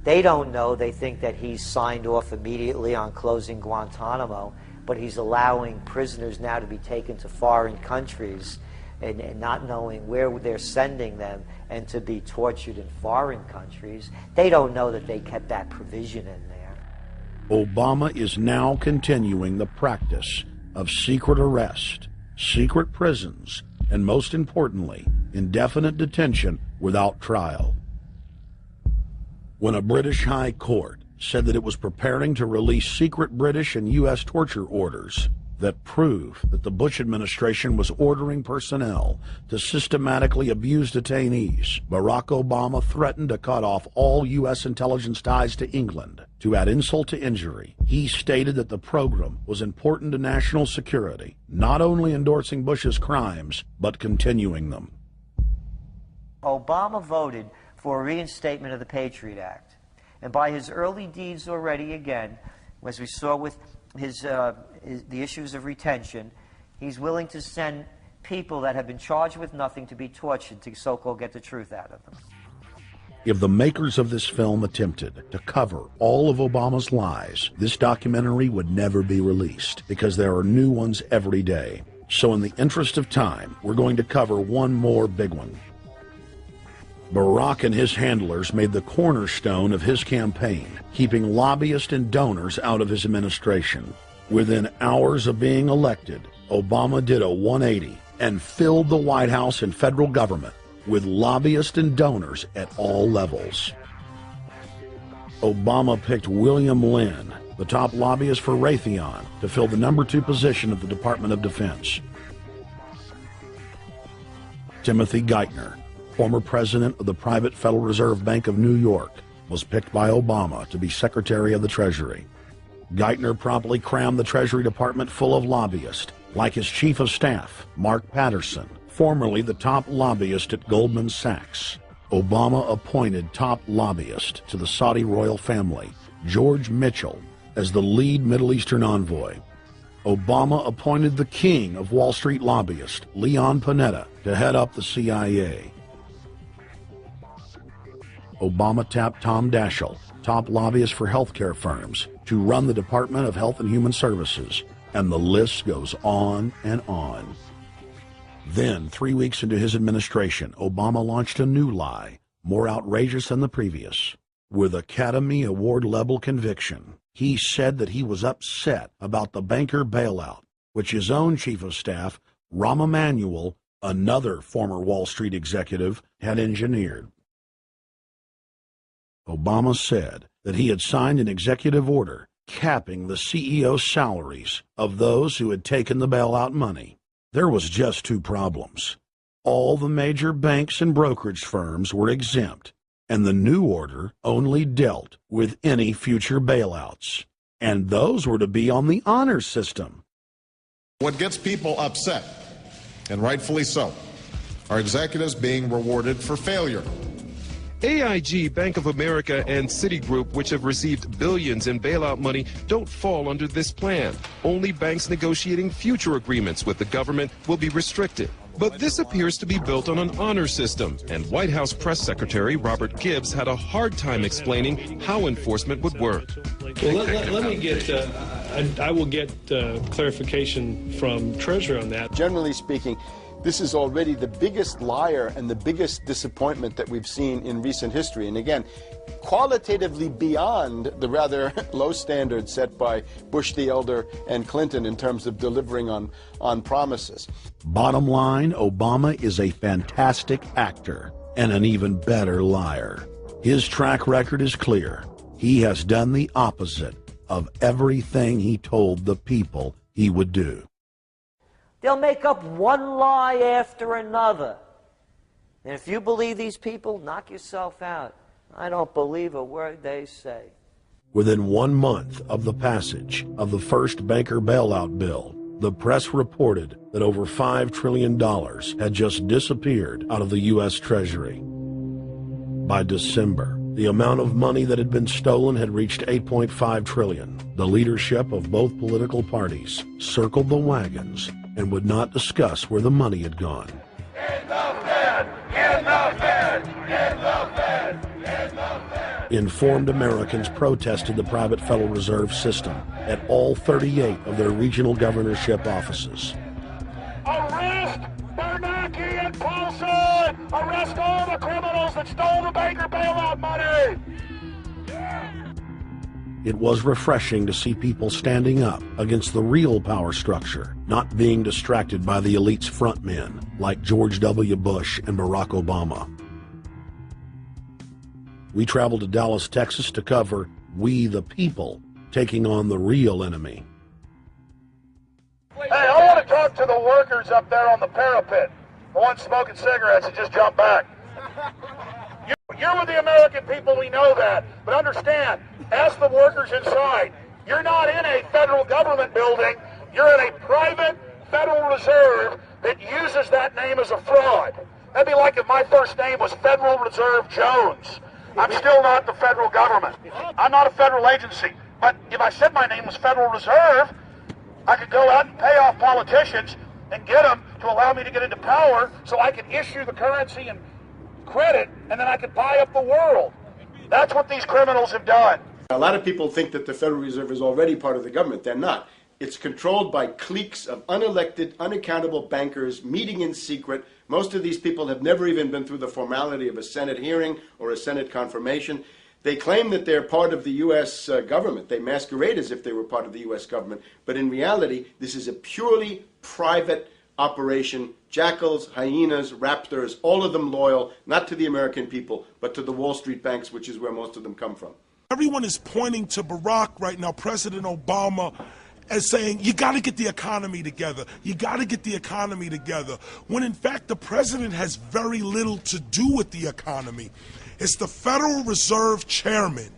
[SPEAKER 22] They don't know. They think that he's signed off immediately on closing Guantanamo, but he's allowing prisoners now to be taken to foreign countries and not knowing where they're sending them and to be tortured in foreign countries. They don't know that they kept that provision in there.
[SPEAKER 16] Obama is now continuing the practice of secret arrest, secret prisons, and most importantly, indefinite detention without trial. When a British High Court said that it was preparing to release secret British and U.S. torture orders that prove that the Bush administration was ordering personnel to systematically abuse detainees, Barack Obama threatened to cut off all U.S. intelligence ties to England. To add insult to injury, he stated that the program was important to national security, not only endorsing Bush's crimes, but continuing them.
[SPEAKER 22] Obama voted for a reinstatement of the Patriot Act. And by his early deeds already, again, as we saw with the issues of retention, he's willing to send people that have been charged with nothing to be tortured to so-called get the truth out of them.
[SPEAKER 16] If the makers of this film attempted to cover all of Obama's lies, this documentary would never be released because there are new ones every day. So in the interest of time, we're going to cover one more big one. Barack and his handlers made the cornerstone of his campaign, keeping lobbyists and donors out of his administration. Within hours of being elected, Obama did a 180 and filled the White House and federal government with lobbyists and donors at all levels. Obama picked William Lynn, the top lobbyist for Raytheon, to fill the number 2 position at the Department of Defense. Timothy Geithner, former president of the private Federal Reserve Bank of New York, was picked by Obama to be Secretary of the Treasury. Geithner promptly crammed the Treasury Department full of lobbyists, like his Chief of Staff, Mark Patterson, formerly the top lobbyist at Goldman Sachs. Obama appointed top lobbyist to the Saudi royal family, George Mitchell, as the lead Middle Eastern envoy. Obama appointed the king of Wall Street lobbyists, Leon Panetta, to head up the CIA. Obama tapped Tom Daschle, top lobbyist for healthcare firms, to run the Department of Health and Human Services, and the list goes on and on. Then, 3 weeks into his administration, Obama launched a new lie, more outrageous than the previous. With Academy Award-level conviction, he said that he was upset about the banker bailout, which his own Chief of Staff, Rahm Emanuel, another former Wall Street executive, had engineered. Obama said that he had signed an executive order capping the CEO's salaries of those who had taken the bailout money. There was just 2 problems. All the major banks and brokerage firms were exempt, and the new order only dealt with any future bailouts. And those were to be on the honor system.
[SPEAKER 3] What gets people upset, and rightfully so, are executives being rewarded for failure.
[SPEAKER 5] AIG, Bank of America, and Citigroup, which have received billions in bailout money, don't fall under this plan. Only banks negotiating future agreements with the government will be restricted. But this appears to be built on an honor system, and White House Press Secretary Robert Gibbs had a hard time explaining how enforcement would work.
[SPEAKER 20] Well, let me get, I will get clarification from Treasury on that.
[SPEAKER 4] Generally speaking, this is already the biggest liar and the biggest disappointment that we've seen in recent history. And again, qualitatively beyond the rather low standards set by Bush the Elder and Clinton in terms of delivering on promises.
[SPEAKER 16] Bottom line, Obama is a fantastic actor and an even better liar. His track record is clear. He has done the opposite of everything he told the people he would do.
[SPEAKER 22] They'll make up one lie after another. And if you believe these people, knock yourself out. I don't believe a word they say.
[SPEAKER 16] Within 1 month of the passage of the first banker bailout bill, the press reported that over $5 trillion had just disappeared out of the U.S. Treasury. By December, the amount of money that had been stolen had reached $8.5 trillion. The leadership of both political parties circled the wagons and would not discuss where the money had gone.
[SPEAKER 10] Enough, man!
[SPEAKER 16] Informed Americans protested the private Federal Reserve System at all 38 of their regional governorship offices.
[SPEAKER 15] Arrest Bernanke and Paulson! Arrest all the criminals that stole the banker bailout money!
[SPEAKER 16] It was refreshing to see people standing up against the real power structure, not being distracted by the elite's frontmen like George W. Bush and Barack Obama. We traveled to Dallas, Texas to cover We the People taking on the real enemy.
[SPEAKER 15] Hey, I want to talk to the workers up there on the parapet. The ones smoking cigarettes that just jumped back. You're with the American people, we know that. But understand, ask the workers inside. You're not in a federal government building. You're in a private Federal Reserve that uses that name as a fraud. That'd be like if my first name was Federal Reserve Jones. I'm still not the federal government. I'm not a federal agency. But if I said my name was Federal Reserve, I could go out and pay off politicians and get them to allow me to get into power so I could issue the currency and credit, and then I could buy up the world. That's what these criminals have done.
[SPEAKER 4] A lot of people think that the Federal Reserve is already part of the government. They're not. It's controlled by cliques of unelected, unaccountable bankers meeting in secret. Most of these people have never even been through the formality of a Senate hearing or a Senate confirmation. They claim that they're part of the U.S. government. They masquerade as if they were part of the U.S. government. But in reality, this is a purely private operation. Jackals, hyenas, raptors, all of them loyal, not to the American people, but to the Wall Street banks, which is where most of them come from.
[SPEAKER 7] Everyone is pointing to Barack right now, President Obama, as saying, you got to get the economy together. You got to get the economy together. When in fact, the president has very little to do with the economy. It's the Federal Reserve Chairman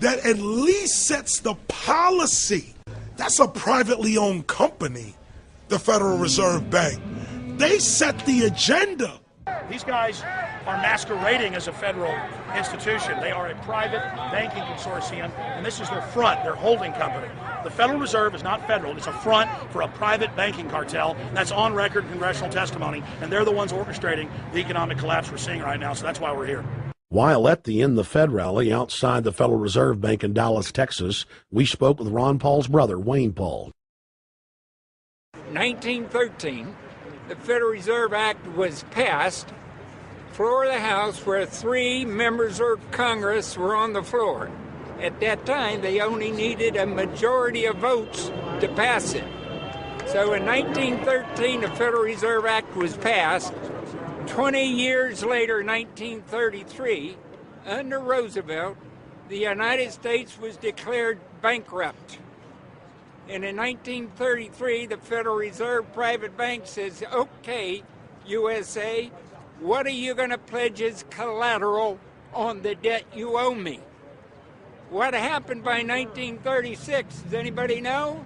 [SPEAKER 7] that at least sets the policy. That's a privately owned company, the Federal Reserve Bank. They set the agenda.
[SPEAKER 9] These guys are masquerading as a federal institution. They are a private banking consortium, and this is their front, their holding company. The Federal Reserve is not federal. It's a front for a private banking cartel. That's on record in congressional testimony, and they're the ones orchestrating the economic collapse we're seeing right now, so that's why we're here.
[SPEAKER 16] While at the End the Fed rally outside the Federal Reserve Bank in Dallas, Texas, we spoke with Ron Paul's brother, Wayne Paul.
[SPEAKER 8] 1913, the Federal Reserve Act was passed, floor of the House, where 3 members of Congress were on the floor. At that time, they only needed a majority of votes to pass it. So in 1913, the Federal Reserve Act was passed. 20 years later, 1933, under Roosevelt, the United States was declared bankrupt. And in 1933, the Federal Reserve Private Bank says, okay, U.S.A., what are you going to pledge as collateral on the debt you owe me? What happened by 1936? Does anybody know?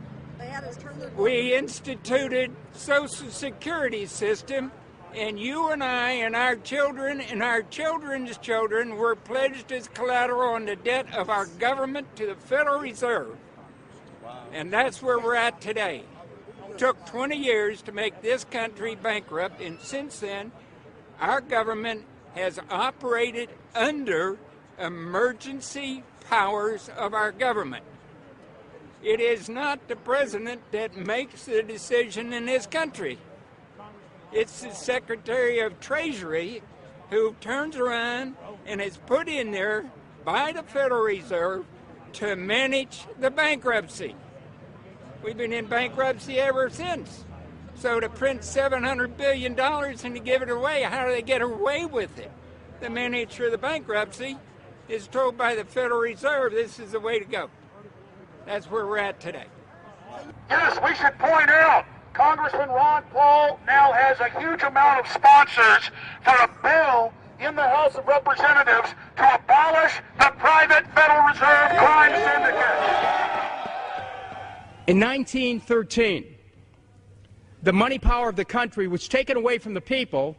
[SPEAKER 8] We instituted Social Security system, and you and I and our children and our children's children were pledged as collateral on the debt of our government to the Federal Reserve. And that's where we're at today. It took 20 years to make this country bankrupt, and since then, our government has operated under emergency powers of our government. It is not the president that makes the decision in this country. It's the Secretary of Treasury who turns around and is put in there by the Federal Reserve to manage the bankruptcy. We've been in bankruptcy ever since. So to print $700 billion and to give it away, how do they get away with it? The manager of the bankruptcy is told by the Federal Reserve this is the way to go. That's where we're at today.
[SPEAKER 15] Yes, we should point out, Congressman Ron Paul now has a huge amount of sponsors for a bill in the House of Representatives to abolish the private Federal Reserve crime syndicate.
[SPEAKER 21] In 1913, the money power of the country was taken away from the people.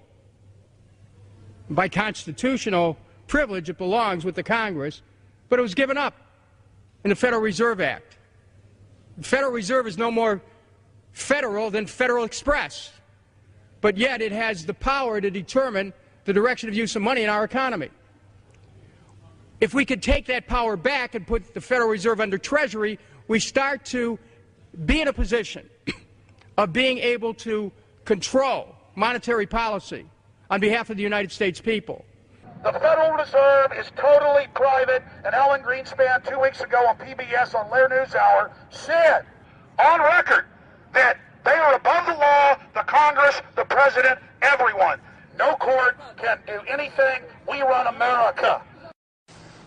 [SPEAKER 21] By constitutional privilege, it belongs with the Congress, but it was given up in the Federal Reserve Act. The Federal Reserve is no more federal than Federal Express, but yet it has the power to determine the direction of use of money in our economy. If we could take that power back and put the Federal Reserve under Treasury, we start to be in a position of being able to control monetary policy on behalf of the United States people.
[SPEAKER 15] The Federal Reserve is totally private, and Alan Greenspan 2 weeks ago on PBS on Lair NewsHour said on record that they are above the law, the Congress, the President, everyone. No court can do anything. We run America.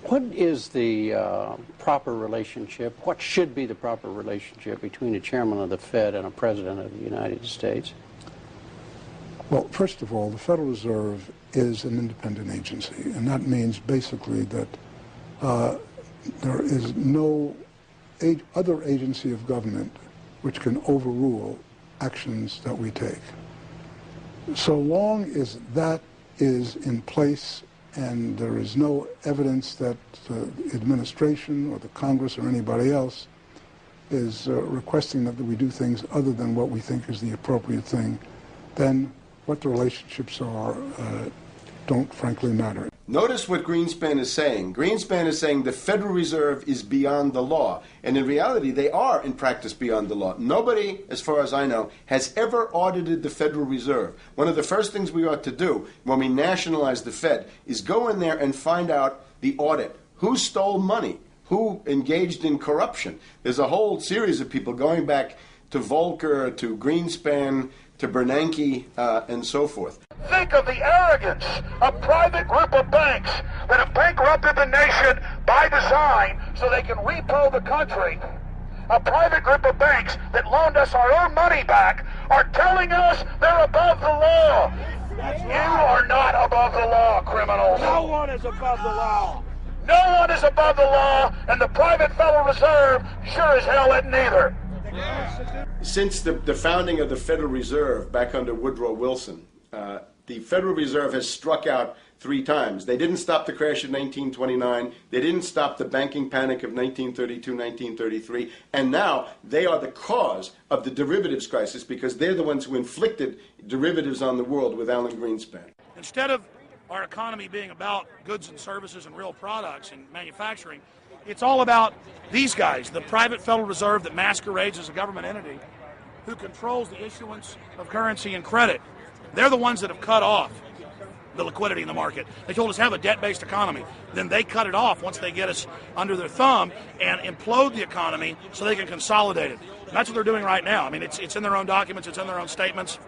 [SPEAKER 6] What is the proper relationship, what should be the proper relationship between a chairman of the Fed and a president of the United States?
[SPEAKER 13] Well, first of all, the Federal Reserve is an independent agency, and that means basically that there is no other agency of government which can overrule actions that we take. So long as that is in place and there is no evidence that the administration or the Congress or anybody else is requesting that we do things other than what we think is the appropriate thing, then what the relationships are don't frankly matter.
[SPEAKER 23] Notice what Greenspan is saying. Greenspan is saying the Federal Reserve is beyond the law. And in reality, they are, in practice, beyond the law. Nobody, as far as I know, has ever audited the Federal Reserve. One of the first things we ought to do when we nationalize the Fed is go in there and find out the audit. Who stole money? Who engaged in corruption? There's a whole series of people going back to Volcker, to Greenspan, to Bernanke, and so forth.
[SPEAKER 15] Think of the arrogance of private group of banks that have bankrupted the nation by design so they can repo the country. A private group of banks that loaned us our own money back are telling us they're above the law. You are not above the law, criminals.
[SPEAKER 10] No one is above the law.
[SPEAKER 15] No one is above the law, and the private Federal Reserve sure as hell isn't either.
[SPEAKER 23] Since the founding of the Federal Reserve back under Woodrow Wilson, the Federal Reserve has struck out 3 times. They didn't stop the crash of 1929. They didn't stop the banking panic of 1932, 1933. And now they are the cause of the derivatives crisis because they're the ones who inflicted derivatives on the world with Alan Greenspan.
[SPEAKER 9] Instead of our economy being about goods and services and real products and manufacturing, it's all about these guys, the private Federal Reserve that masquerades as a government entity who controls the issuance of currency and credit. They're the ones that have cut off the liquidity in the market. They told us have a debt-based economy. Then they cut it off once they get us under their thumb and implode the economy so they can consolidate it. And that's what they're doing right now. I mean, it's in their own documents, it's in their own statements.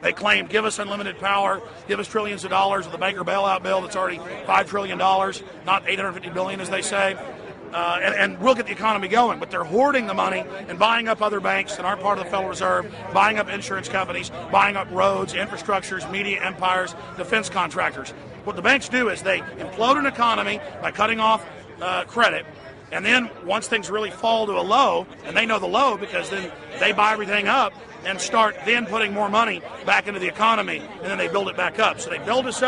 [SPEAKER 9] They claim, give us unlimited power, give us trillions of dollars with the banker bailout bill that's already $5 trillion, not $850 billion as they say. And we'll get the economy going, but they're hoarding the money and buying up other banks that aren't part of the Federal Reserve, buying up insurance companies, buying up roads, infrastructures, media empires, defense contractors. What the banks do is they implode an economy by cutting off credit, and then once things really fall to a low, and they know the low because then they buy everything up and start then putting more money back into the economy, and then they build it back up. So they build us up.